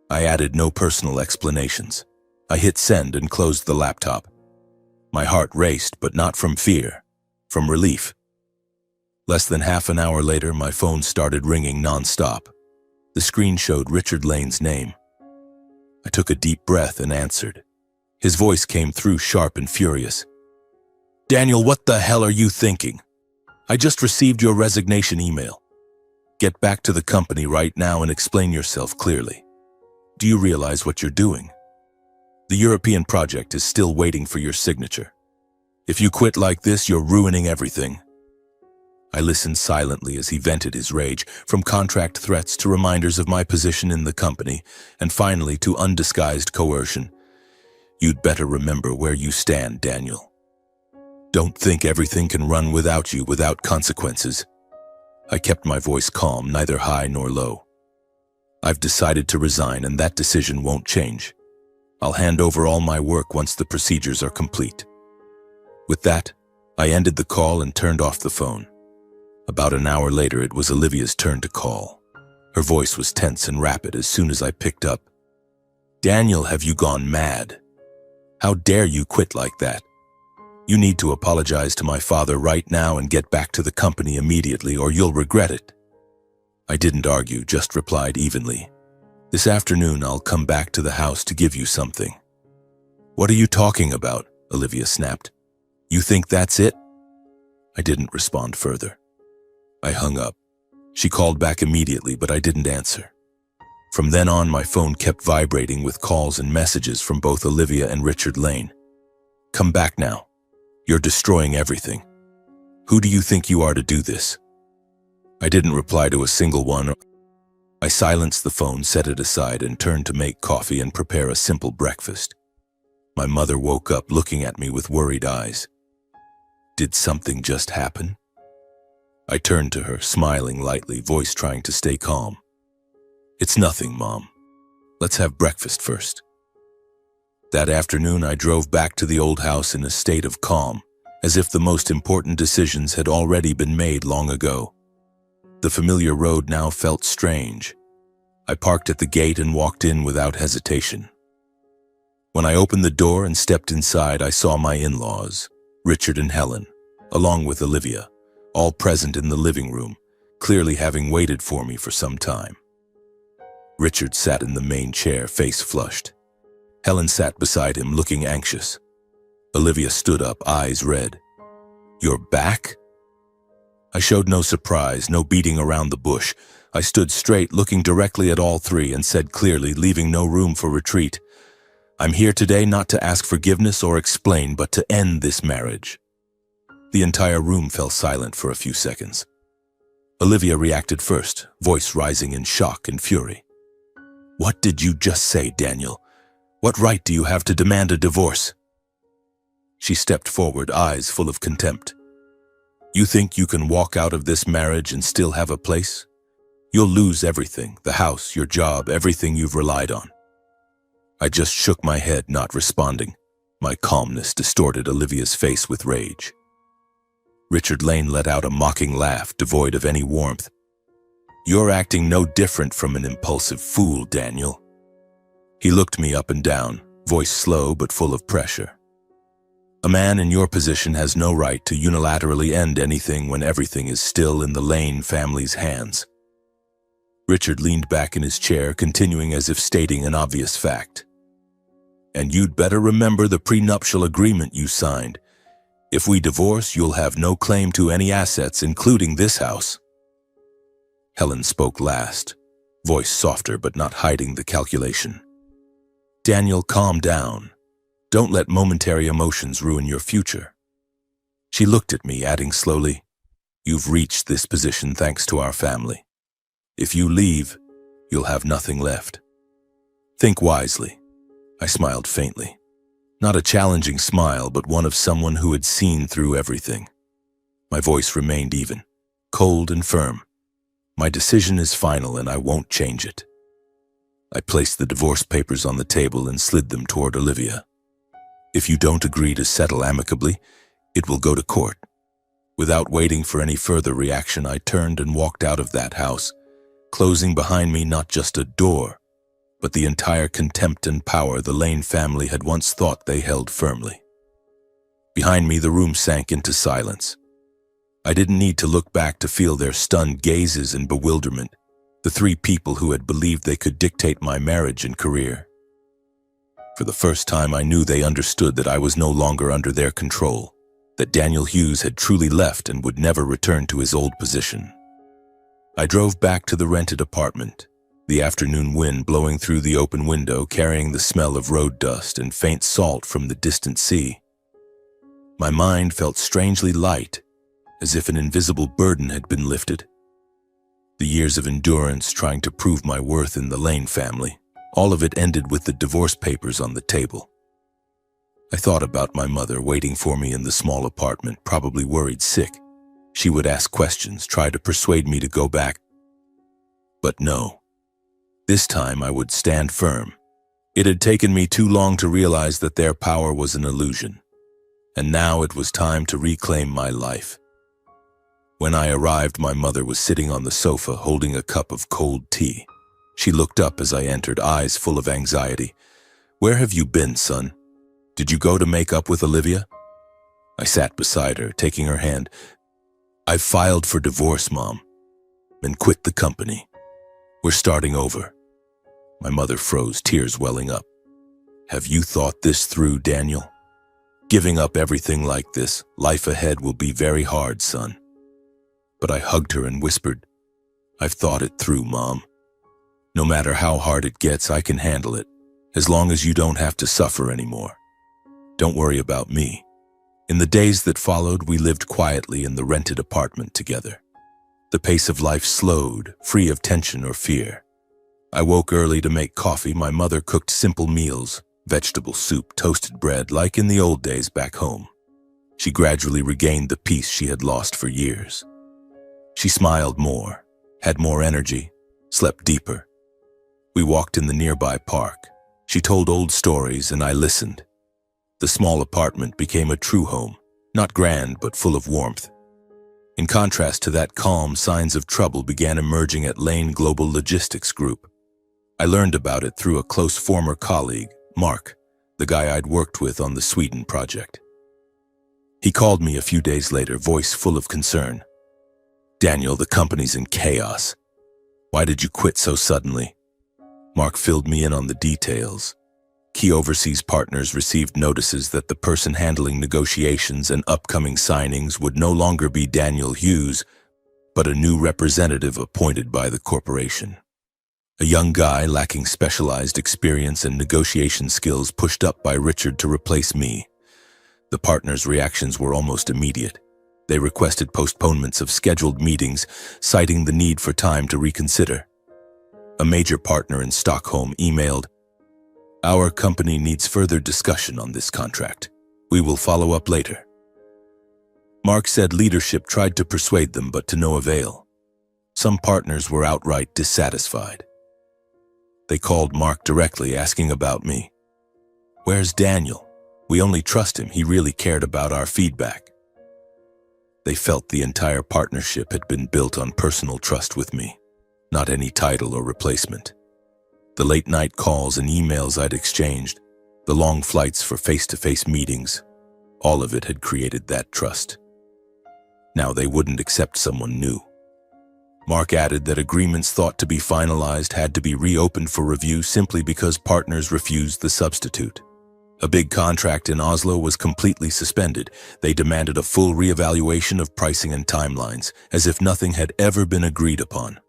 I added no personal explanations. I hit send and closed the laptop. My heart raced, but not from fear, from relief. Less than half an hour later, my phone started ringing nonstop. The screen showed Richard Lane's name. I took a deep breath and answered. His voice came through sharp and furious. "Daniel, what the hell are you thinking? I just received your resignation email. Get back to the company right now and explain yourself clearly. Do you realize what you're doing? The European project is still waiting for your signature. If you quit like this, you're ruining everything." I listened silently as he vented his rage, from contract threats to reminders of my position in the company, and finally to undisguised coercion. "You'd better remember where you stand, Daniel. Don't think everything can run without you, without consequences." I kept my voice calm, neither high nor low. "I've decided to resign, and that decision won't change. I'll hand over all my work once the procedures are complete." With that, I ended the call and turned off the phone. About an hour later, it was Olivia's turn to call. Her voice was tense and rapid as soon as I picked up. "Daniel, have you gone mad? How dare you quit like that? You need to apologize to my father right now and get back to the company immediately, or you'll regret it." I didn't argue, just replied evenly. "This afternoon I'll come back to the house to give you something." "What are you talking about?" Olivia snapped. "You think that's it?" I didn't respond further. I hung up, She called back immediately, but I didn't answer. From then on, my phone kept vibrating with calls and messages from both Olivia and Richard Lane. Come back now. You're destroying everything. Who do you think you are to do this? I didn't reply to a single one. I silenced the phone, set it aside, and turned to make coffee and prepare a simple breakfast. My mother woke up looking at me with worried eyes. Did something just happen? I turned to her, smiling lightly, voice trying to stay calm. It's nothing, Mom. Let's have breakfast first. That afternoon, I drove back to the old house in a state of calm, as if the most important decisions had already been made long ago. The familiar road now felt strange. I parked at the gate and walked in without hesitation. When I opened the door and stepped inside, I saw my in-laws, Richard and Helen, along with Olivia, all present in the living room, clearly having waited for me for some time. Richard sat in the main chair, face flushed. Helen sat beside him, looking anxious. Olivia stood up, eyes red. You're back? I showed no surprise, no beating around the bush. I stood straight, looking directly at all three, and said clearly, leaving no room for retreat, I'm here today not to ask forgiveness or explain, but to end this marriage. The entire room fell silent for a few seconds. Olivia reacted first, voice rising in shock and fury. What did you just say, Daniel? What right do you have to demand a divorce? She stepped forward, eyes full of contempt. You think you can walk out of this marriage and still have a place? You'll lose everything, the house, your job, everything you've relied on. I just shook my head, not responding. My calmness distorted Olivia's face with rage. Richard Lane let out a mocking laugh, devoid of any warmth. You're acting no different from an impulsive fool, Daniel. He looked me up and down, voice slow but full of pressure. A man in your position has no right to unilaterally end anything when everything is still in the Lane family's hands. Richard leaned back in his chair, continuing as if stating an obvious fact. And you'd better remember the prenuptial agreement you signed. If we divorce, you'll have no claim to any assets, including this house. Helen spoke last, voice softer but not hiding the calculation. Daniel, calm down. Don't let momentary emotions ruin your future. She looked at me, adding slowly, You've reached this position thanks to our family. If you leave, you'll have nothing left. Think wisely. I smiled faintly. Not a challenging smile, but one of someone who had seen through everything. My voice remained even, cold and firm. My decision is final and I won't change it. I placed the divorce papers on the table and slid them toward Olivia. If you don't agree to settle amicably, it will go to court. Without waiting for any further reaction, I turned and walked out of that house, closing behind me not just a door, but the entire contempt and power the Lane family had once thought they held firmly. Behind me, the room sank into silence. I didn't need to look back to feel their stunned gazes and bewilderment, the three people who had believed they could dictate my marriage and career. For the first time, I knew they understood that I was no longer under their control, that Daniel Hughes had truly left and would never return to his old position. I drove back to the rented apartment, the afternoon wind blowing through the open window, carrying the smell of road dust and faint salt from the distant sea. My mind felt strangely light, as if an invisible burden had been lifted. The years of endurance trying to prove my worth in the Lane family, all of it ended with the divorce papers on the table. I thought about my mother waiting for me in the small apartment, probably worried sick. She would ask questions, try to persuade me to go back. But no. This time I would stand firm. It had taken me too long to realize that their power was an illusion. And now it was time to reclaim my life. When I arrived, my mother was sitting on the sofa holding a cup of cold tea. She looked up as I entered, eyes full of anxiety. Where have you been, son? Did you go to make up with Olivia? I sat beside her, taking her hand. I've filed for divorce, Mom, and quit the company. We're starting over. My mother froze, tears welling up. Have you thought this through, Daniel? Giving up everything like this, life ahead will be very hard, son. But I hugged her and whispered, I've thought it through, Mom. No matter how hard it gets, I can handle it, as long as you don't have to suffer anymore. Don't worry about me. In the days that followed, we lived quietly in the rented apartment together. The pace of life slowed, free of tension or fear. I woke early to make coffee. My mother cooked simple meals, vegetable soup, toasted bread, like in the old days back home. She gradually regained the peace she had lost for years. She smiled more, had more energy, slept deeper. We walked in the nearby park. She told old stories and I listened. The small apartment became a true home, not grand but full of warmth. In contrast to that calm, signs of trouble began emerging at Lane Global Logistics Group. I learned about it through a close former colleague, Mark, the guy I'd worked with on the Sweden project. He called me a few days later, voice full of concern. "Daniel, the company's in chaos. Why did you quit so suddenly?" Mark filled me in on the details. Key overseas partners received notices that the person handling negotiations and upcoming signings would no longer be Daniel Hughes, but a new representative appointed by the corporation. A young guy lacking specialized experience and negotiation skills pushed up by Richard to replace me. The partners' reactions were almost immediate. They requested postponements of scheduled meetings, citing the need for time to reconsider. A major partner in Stockholm emailed, "Our company needs further discussion on this contract. We will follow up later." Mark said leadership tried to persuade them, but to no avail. Some partners were outright dissatisfied. They called Mark directly, asking about me. "Where's Daniel? We only trust him. He really cared about our feedback." They felt the entire partnership had been built on personal trust with me, not any title or replacement. The late-night calls and emails I'd exchanged, the long flights for face-to-face meetings, all of it had created that trust. Now they wouldn't accept someone new. Mark added that agreements thought to be finalized had to be reopened for review simply because partners refused the substitute. A big contract in Oslo was completely suspended. They demanded a full reevaluation of pricing and timelines, as if nothing had ever been agreed upon.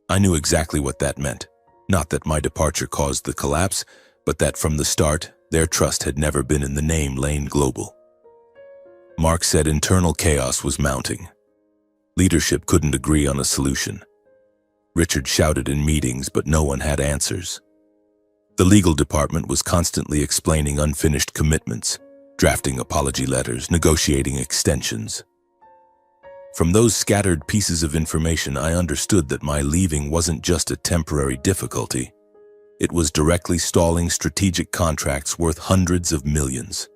I knew exactly what that meant. Not that my departure caused the collapse, but that from the start, their trust had never been in the name Lane Global. Mark said internal chaos was mounting. Leadership couldn't agree on a solution. Richard shouted in meetings, but no one had answers. The legal department was constantly explaining unfinished commitments, drafting apology letters, negotiating extensions. From those scattered pieces of information, I understood that my leaving wasn't just a temporary difficulty. It was directly stalling strategic contracts worth hundreds of millions.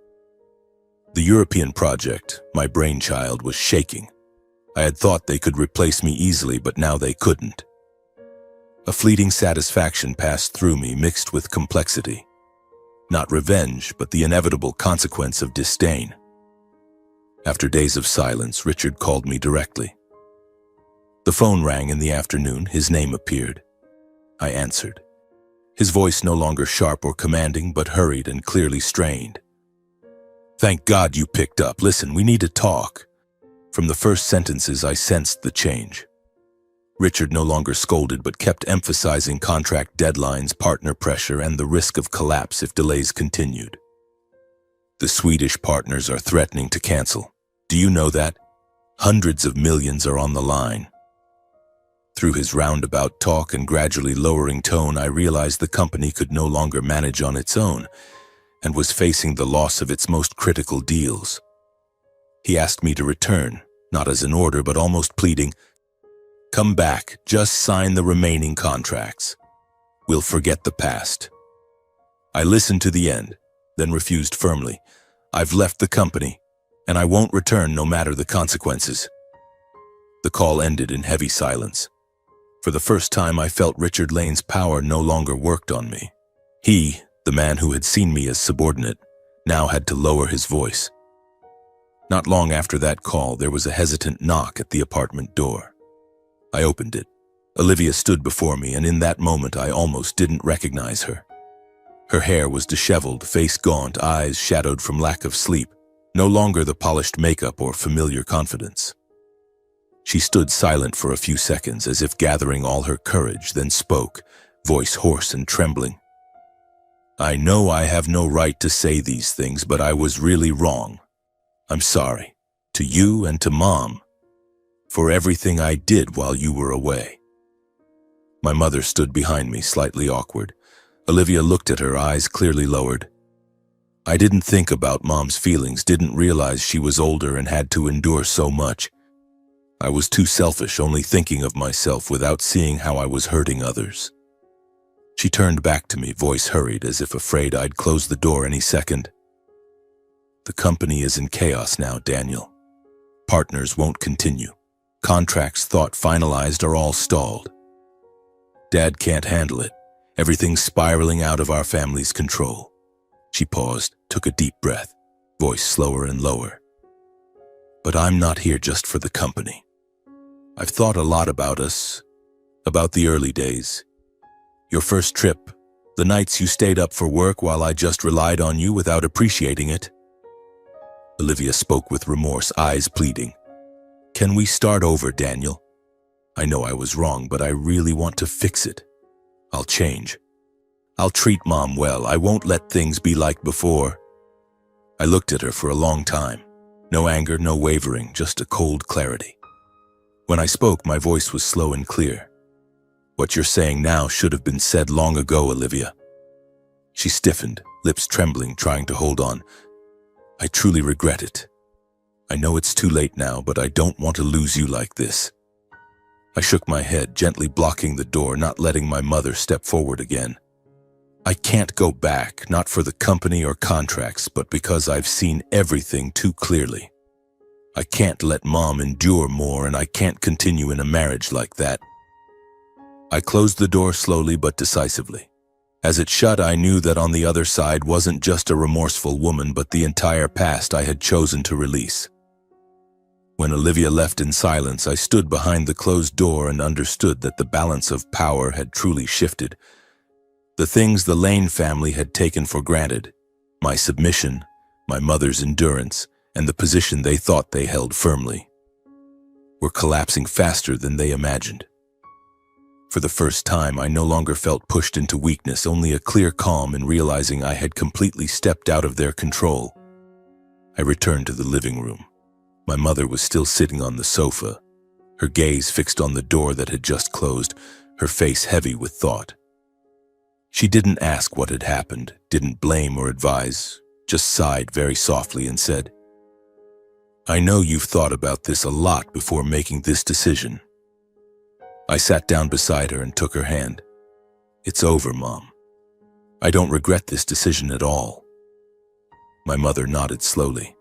The European project, my brainchild, was shaking. I had thought they could replace me easily, but now they couldn't. A fleeting satisfaction passed through me, mixed with complexity. Not revenge, but the inevitable consequence of disdain. After days of silence, Richard called me directly. The phone rang in the afternoon. His name appeared. I answered. His voice no longer sharp or commanding, but hurried and clearly strained. "Thank God you picked up. Listen, we need to talk." From the first sentences, I sensed the change. Richard no longer scolded, but kept emphasizing contract deadlines, partner pressure, and the risk of collapse if delays continued. "The Swedish partners are threatening to cancel. Do you know that? Hundreds of millions are on the line." Through his roundabout talk and gradually lowering tone, I realized the company could no longer manage on its own and was facing the loss of its most critical deals. He asked me to return, not as an order, but almost pleading, "Come back, just sign the remaining contracts. We'll forget the past." I listened to the end, then refused firmly. "I've left the company, and I won't return no matter the consequences." The call ended in heavy silence. For the first time, I felt Richard Lane's power no longer worked on me. He, the man who had seen me as subordinate, now had to lower his voice. Not long after that call, there was a hesitant knock at the apartment door. I opened it. Olivia stood before me, and in that moment I almost didn't recognize her. Her hair was disheveled, face gaunt, eyes shadowed from lack of sleep, no longer the polished makeup or familiar confidence. She stood silent for a few seconds, as if gathering all her courage, then spoke, voice hoarse and trembling. "I know I have no right to say these things, but I was really wrong. I'm sorry, to you and to Mom, for everything I did while you were away." My mother stood behind me, slightly awkward. Olivia looked at her, eyes clearly lowered. I didn't think about Mom's feelings, didn't realize she was older and had to endure so much. I was too selfish, only thinking of myself without seeing how I was hurting others. She turned back to me, voice hurried, as if afraid I'd close the door any second. "The company is in chaos now, Daniel. Partners won't continue. Contracts thought finalized are all stalled. Dad can't handle it. Everything's spiraling out of our family's control." She paused, took a deep breath, voice slower and lower. "But I'm not here just for the company. I've thought a lot about us, about the early days. Your first trip, the nights you stayed up for work while I just relied on you without appreciating it." Olivia spoke with remorse, eyes pleading. "Can we start over, Daniel? I know I was wrong, but I really want to fix it. I'll change. I'll treat Mom well. I won't let things be like before." I looked at her for a long time. No anger, no wavering, just a cold clarity. When I spoke, my voice was slow and clear. "What you're saying now should have been said long ago, Olivia." She stiffened, lips trembling, trying to hold on. "I truly regret it. I know it's too late now, but I don't want to lose you like this." I shook my head, gently blocking the door, not letting my mother step forward again. "I can't go back, not for the company or contracts, but because I've seen everything too clearly. I can't let Mom endure more, and I can't continue in a marriage like that." I closed the door slowly but decisively. As it shut, I knew that on the other side wasn't just a remorseful woman, but the entire past I had chosen to release. When Olivia left in silence, I stood behind the closed door and understood that the balance of power had truly shifted. The things the Lane family had taken for granted, my submission, my mother's endurance, and the position they thought they held firmly, were collapsing faster than they imagined. For the first time, I no longer felt pushed into weakness, only a clear calm in realizing I had completely stepped out of their control. I returned to the living room. My mother was still sitting on the sofa, her gaze fixed on the door that had just closed, her face heavy with thought. She didn't ask what had happened, didn't blame or advise, just sighed very softly and said, "I know you've thought about this a lot before making this decision." I sat down beside her and took her hand. "It's over, Mom. I don't regret this decision at all." My mother nodded slowly,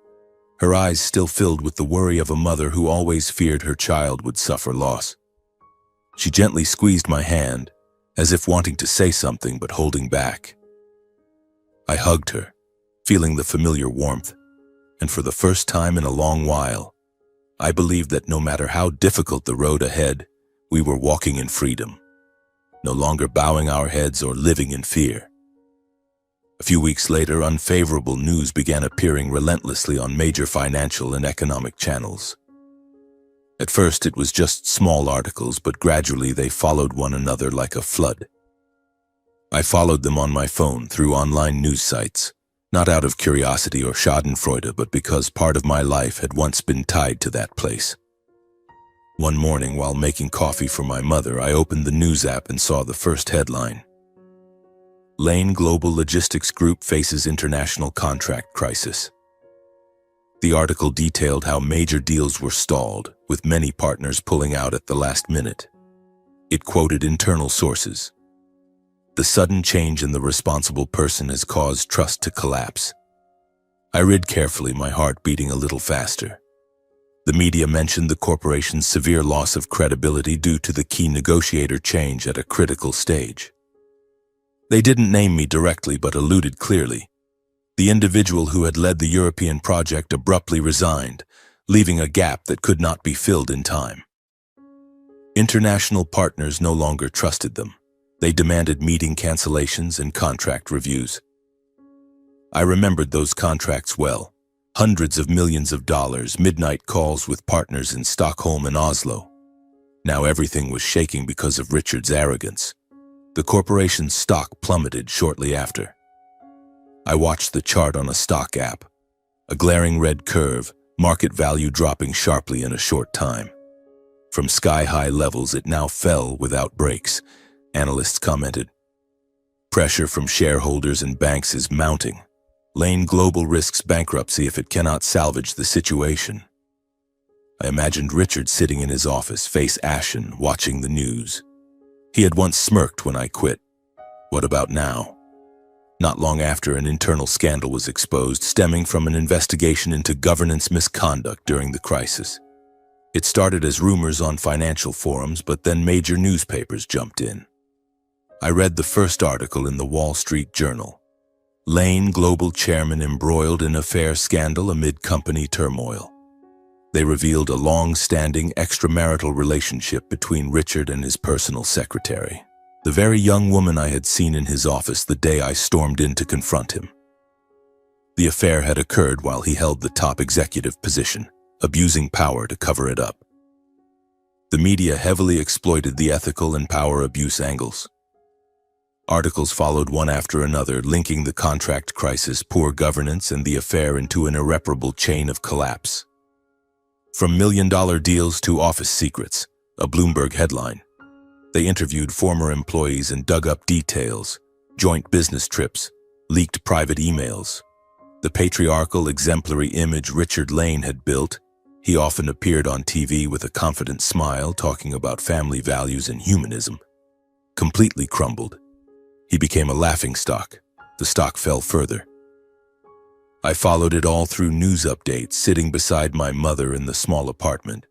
her eyes still filled with the worry of a mother who always feared her child would suffer loss. She gently squeezed my hand, as if wanting to say something but holding back. I hugged her, feeling the familiar warmth, and for the first time in a long while, I believed that no matter how difficult the road ahead, we were walking in freedom, no longer bowing our heads or living in fear. A few weeks later, unfavorable news began appearing relentlessly on major financial and economic channels. At first, it was just small articles, but gradually they followed one another like a flood. I followed them on my phone through online news sites, not out of curiosity or schadenfreude, but because part of my life had once been tied to that place. One morning, while making coffee for my mother, I opened the news app and saw the first headline. Lane Global Logistics Group faces international contract crisis. The article detailed how major deals were stalled, with many partners pulling out at the last minute. It quoted internal sources. The sudden change in the responsible person has caused trust to collapse. I read carefully, my heart beating a little faster. The media mentioned the corporation's severe loss of credibility due to the key negotiator change at a critical stage. They didn't name me directly, but alluded clearly. The individual who had led the European project abruptly resigned, leaving a gap that could not be filled in time. International partners no longer trusted them. They demanded meeting cancellations and contract reviews. I remembered those contracts well. Hundreds of millions of dollars, midnight calls with partners in Stockholm and Oslo. Now everything was shaking because of Richard's arrogance. The corporation's stock plummeted shortly after. I watched the chart on a stock app. A glaring red curve, market value dropping sharply in a short time. From sky-high levels, it now fell without breaks, analysts commented. Pressure from shareholders and banks is mounting. Lane Global risks bankruptcy if it cannot salvage the situation. I imagined Richard sitting in his office, face ashen, watching the news. He had once smirked when I quit. What about now? Not long after, an internal scandal was exposed, stemming from an investigation into governance misconduct during the crisis. It started as rumors on financial forums, but then major newspapers jumped in. I read the first article in the Wall Street Journal. Lane Global chairman embroiled in affair scandal amid company turmoil. They revealed a long-standing extramarital relationship between Richard and his personal secretary, the very young woman I had seen in his office the day I stormed in to confront him. The affair had occurred while he held the top executive position, abusing power to cover it up. The media heavily exploited the ethical and power abuse angles. Articles followed one after another, linking the contract crisis, poor governance, and the affair into an irreparable chain of collapse. From million-dollar deals to office secrets, a Bloomberg headline. They interviewed former employees and dug up details, joint business trips, leaked private emails. The patriarchal, exemplary image Richard Lane had built, he often appeared on TV with a confident smile talking about family values and humanism, completely crumbled. He became a laughingstock. The stock fell further. I followed it all through news updates, sitting beside my mother in the small apartment.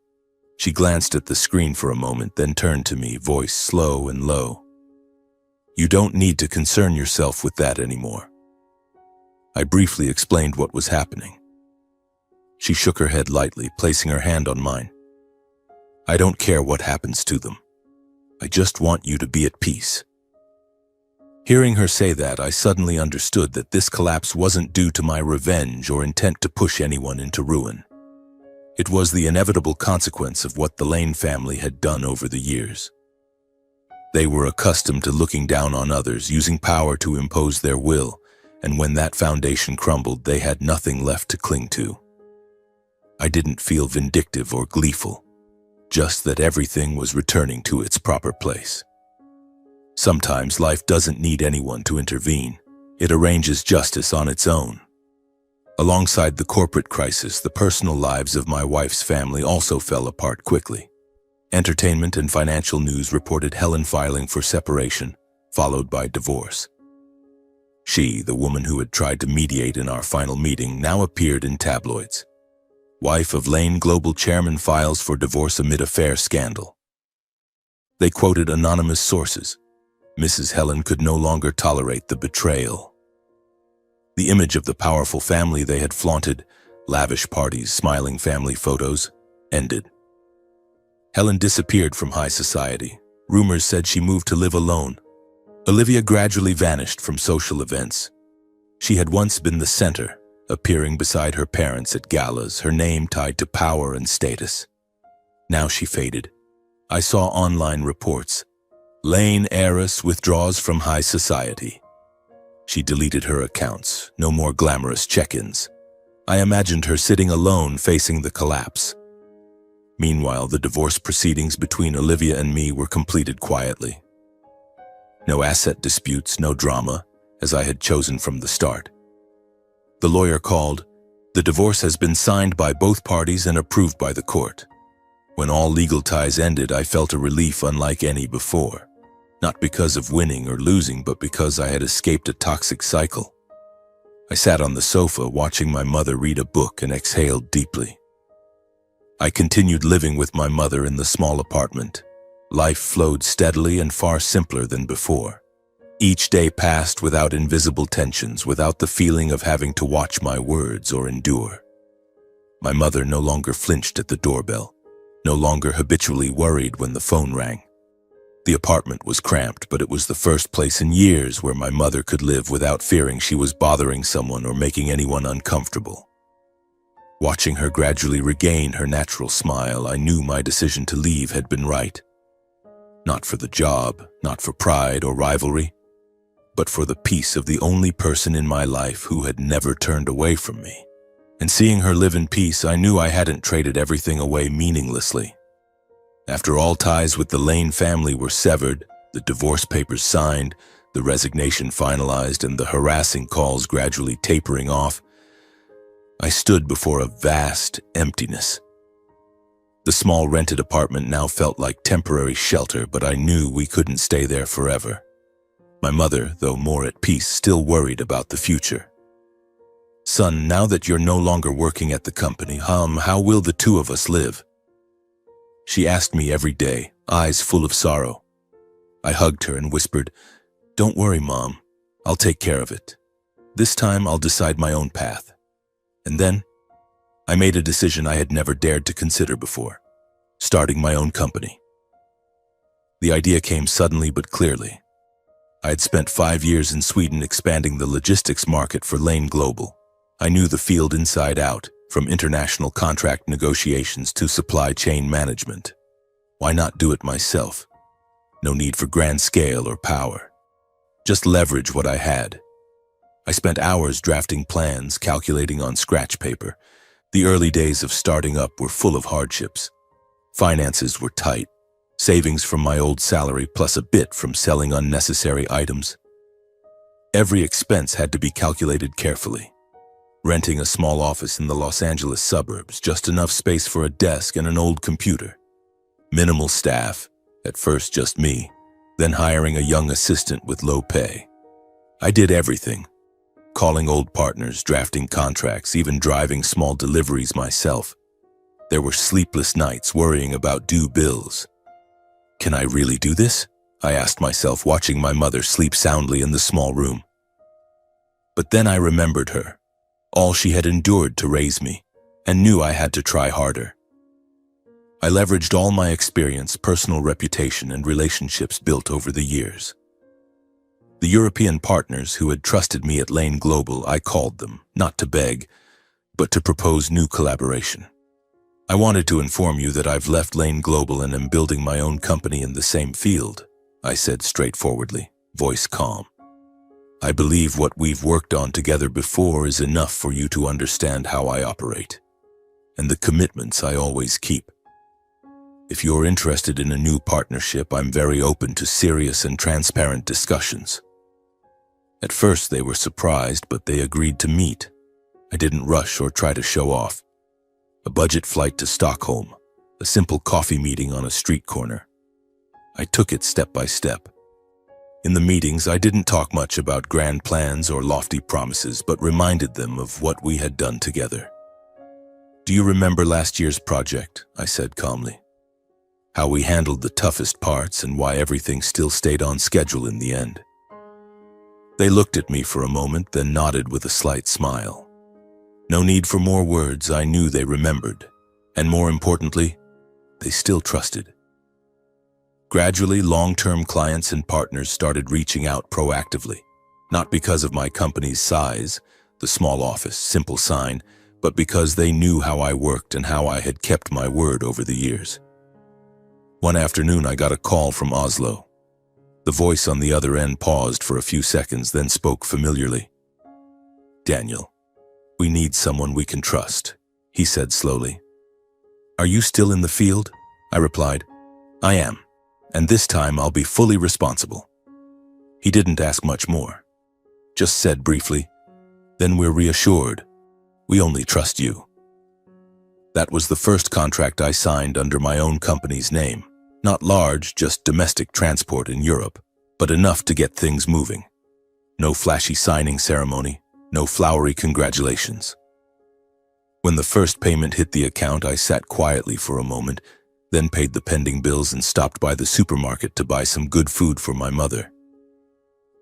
She glanced at the screen for a moment, then turned to me, voice slow and low. "You don't need to concern yourself with that anymore." I briefly explained what was happening. She shook her head lightly, placing her hand on mine. "I don't care what happens to them. I just want you to be at peace." Hearing her say that, I suddenly understood that this collapse wasn't due to my revenge or intent to push anyone into ruin. It was the inevitable consequence of what the Lane family had done over the years. They were accustomed to looking down on others, using power to impose their will, and when that foundation crumbled, they had nothing left to cling to. I didn't feel vindictive or gleeful, just that everything was returning to its proper place. Sometimes life doesn't need anyone to intervene. It arranges justice on its own. Alongside the corporate crisis, the personal lives of my wife's family also fell apart quickly. Entertainment and financial news reported Helen filing for separation, followed by divorce. She, the woman who had tried to mediate in our final meeting, now appeared in tabloids. Wife of Lane Global chairman files for divorce amid affair scandal. They quoted anonymous sources. Mrs. Helen could no longer tolerate the betrayal. The image of the powerful family they had flaunted, lavish parties, smiling family photos, ended. Helen disappeared from high society. Rumors said she moved to live alone. Olivia gradually vanished from social events. She had once been the center, appearing beside her parents at galas, her name tied to power and status. Now she faded. I saw online reports. Lane heiress withdraws from high society. She deleted her accounts, no more glamorous check-ins. I imagined her sitting alone facing the collapse. Meanwhile, the divorce proceedings between Olivia and me were completed quietly. No asset disputes, no drama, as I had chosen from the start. The lawyer called. The divorce has been signed by both parties and approved by the court. When all legal ties ended, I felt a relief unlike any before. Not because of winning or losing, but because I had escaped a toxic cycle. I sat on the sofa watching my mother read a book and exhaled deeply. I continued living with my mother in the small apartment. Life flowed steadily and far simpler than before. Each day passed without invisible tensions, without the feeling of having to watch my words or endure. My mother no longer flinched at the doorbell, no longer habitually worried when the phone rang. The apartment was cramped, but it was the first place in years where my mother could live without fearing she was bothering someone or making anyone uncomfortable. Watching her gradually regain her natural smile, I knew my decision to leave had been right. Not for the job, not for pride or rivalry, but for the peace of the only person in my life who had never turned away from me. And seeing her live in peace, I knew I hadn't traded everything away meaninglessly. After all ties with the Lane family were severed, the divorce papers signed, the resignation finalized, and the harassing calls gradually tapering off, I stood before a vast emptiness. The small rented apartment now felt like temporary shelter, but I knew we couldn't stay there forever. My mother, though more at peace, still worried about the future. "Son, now that you're no longer working at the company, how will the two of us live?" She asked me every day, eyes full of sorrow. I hugged her and whispered, "Don't worry, Mom. I'll take care of it. This time I'll decide my own path." And then, I made a decision I had never dared to consider before, starting my own company. The idea came suddenly but clearly. I had spent 5 years in Sweden expanding the logistics market for Lane Global. I knew the field inside out, from international contract negotiations to supply chain management. Why not do it myself? No need for grand scale or power. Just leverage what I had. I spent hours drafting plans, calculating on scratch paper. The early days of starting up were full of hardships. Finances were tight, savings from my old salary plus a bit from selling unnecessary items. Every expense had to be calculated carefully. Renting a small office in the Los Angeles suburbs, just enough space for a desk and an old computer. Minimal staff, at first just me, then hiring a young assistant with low pay. I did everything. Calling old partners, drafting contracts, even driving small deliveries myself. There were sleepless nights worrying about due bills. Can I really do this? I asked myself, watching my mother sleep soundly in the small room. But then I remembered her, all she had endured to raise me, and knew I had to try harder. I leveraged all my experience, personal reputation, and relationships built over the years. The European partners who had trusted me at Lane Global, I called them, not to beg, but to propose new collaboration. "I wanted to inform you that I've left Lane Global and am building my own company in the same field," I said straightforwardly, voice calm. "I believe what we've worked on together before is enough for you to understand how I operate, and the commitments I always keep. If you're interested in a new partnership, I'm very open to serious and transparent discussions." At first they were surprised, but they agreed to meet. I didn't rush or try to show off. A budget flight to Stockholm, a simple coffee meeting on a street corner. I took it step by step. In the meetings, I didn't talk much about grand plans or lofty promises, but reminded them of what we had done together. "Do you remember last year's project?" I said calmly. "How we handled the toughest parts and why everything still stayed on schedule in the end?" They looked at me for a moment, then nodded with a slight smile. No need for more words, I knew they remembered. And more importantly, they still trusted. Gradually, long-term clients and partners started reaching out proactively, not because of my company's size, the small office, simple sign, but because they knew how I worked and how I had kept my word over the years. One afternoon, I got a call from Oslo. The voice on the other end paused for a few seconds, then spoke familiarly. "Daniel, we need someone we can trust," he said slowly. "Are you still in the field?" I replied. "I am, and this time I'll be fully responsible." He didn't ask much more, just said briefly, "Then we're reassured. We only trust you." That was the first contract I signed under my own company's name. Not large, just domestic transport in Europe, but enough to get things moving. No flashy signing ceremony, no flowery congratulations. When the first payment hit the account, I sat quietly for a moment, then paid the pending bills and stopped by the supermarket to buy some good food for my mother.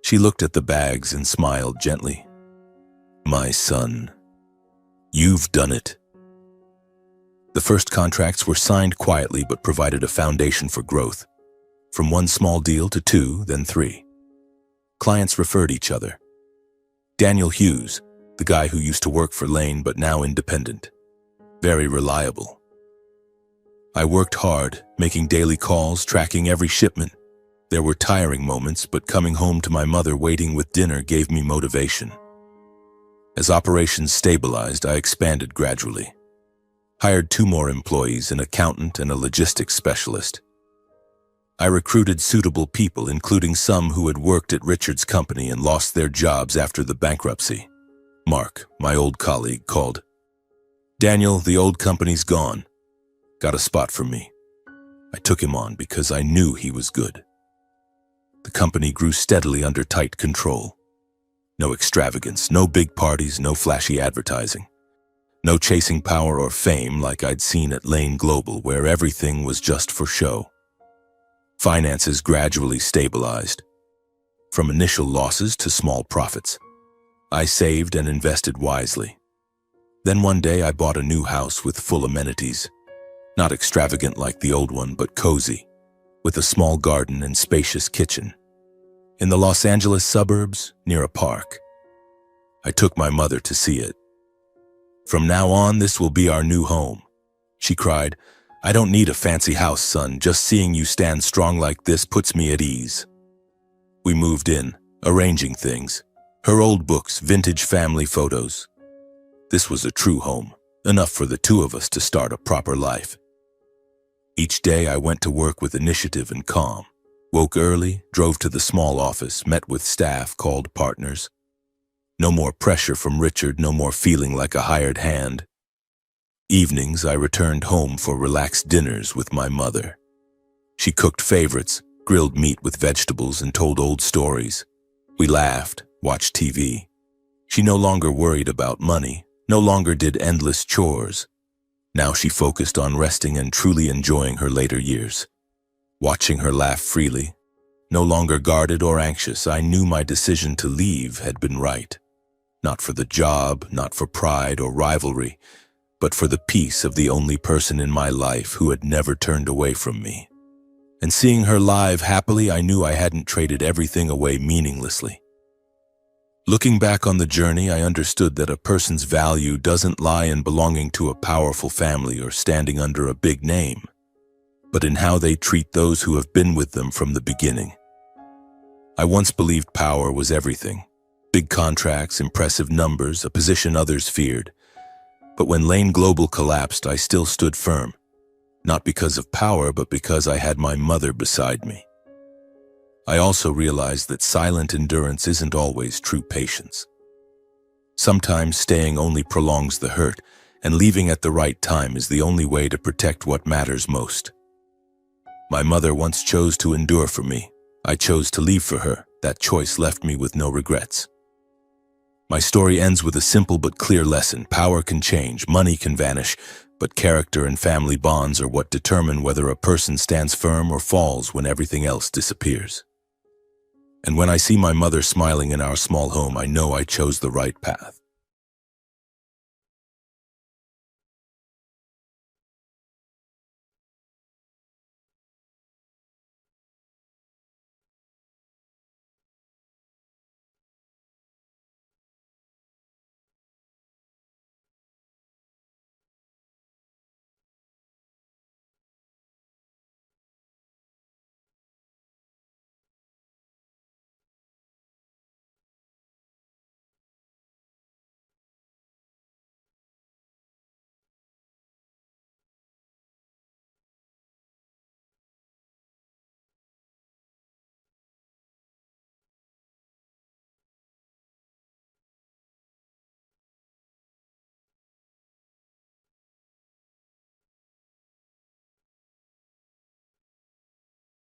She looked at the bags and smiled gently. "My son, you've done it." The first contracts were signed quietly but provided a foundation for growth. From one small deal to 2, then 3. Clients referred each other. Daniel Hughes, the guy who used to work for Lane but now independent. very reliable. I worked hard, making daily calls, tracking every shipment. There were tiring moments, but coming home to my mother waiting with dinner gave me motivation. As operations stabilized, I expanded gradually. Hired 2 more employees, an accountant and a logistics specialist. I recruited suitable people, including some who had worked at Richard's company and lost their jobs after the bankruptcy. Mark, my old colleague, called. "Daniel, the old company's gone. Got a spot for me." I took him on because I knew he was good. The company grew steadily under tight control. No extravagance, no big parties, no flashy advertising. No chasing power or fame like I'd seen at Lane Global, where everything was just for show. Finances gradually stabilized. From initial losses to small profits. I saved and invested wisely. Then one day I bought a new house with full amenities. Not extravagant like the old one, but cozy, with a small garden and spacious kitchen. In the Los Angeles suburbs, near a park. I took my mother to see it. "From now on, this will be our new home," she cried. "I don't need a fancy house, son. Just seeing you stand strong like this puts me at ease." We moved in, arranging things. Her old books, vintage family photos. This was a true home, enough for the 2 of us to start a proper life. Each day I went to work with initiative and calm. Woke early, drove to the small office, met with staff, called partners. No more pressure from Richard, no more feeling like a hired hand. Evenings, I returned home for relaxed dinners with my mother. She cooked favorites, grilled meat with vegetables, and told old stories. We laughed, watched TV. She no longer worried about money, no longer did endless chores. Now she focused on resting and truly enjoying her later years. Watching her laugh freely, no longer guarded or anxious, I knew my decision to leave had been right. Not for the job, not for pride or rivalry, but for the peace of the only person in my life who had never turned away from me. And seeing her live happily, I knew I hadn't traded everything away meaninglessly. Looking back on the journey, I understood that a person's value doesn't lie in belonging to a powerful family or standing under a big name, but in how they treat those who have been with them from the beginning. I once believed power was everything. Big contracts, impressive numbers, a position others feared. But when Lane Global collapsed, I still stood firm. Not because of power, but because I had my mother beside me. I also realized that silent endurance isn't always true patience. Sometimes staying only prolongs the hurt, and leaving at the right time is the only way to protect what matters most. My mother once chose to endure for me. I chose to leave for her. That choice left me with no regrets. My story ends with a simple but clear lesson. Power can change, money can vanish, but character and family bonds are what determine whether a person stands firm or falls when everything else disappears. And when I see my mother smiling in our small home, I know I chose the right path.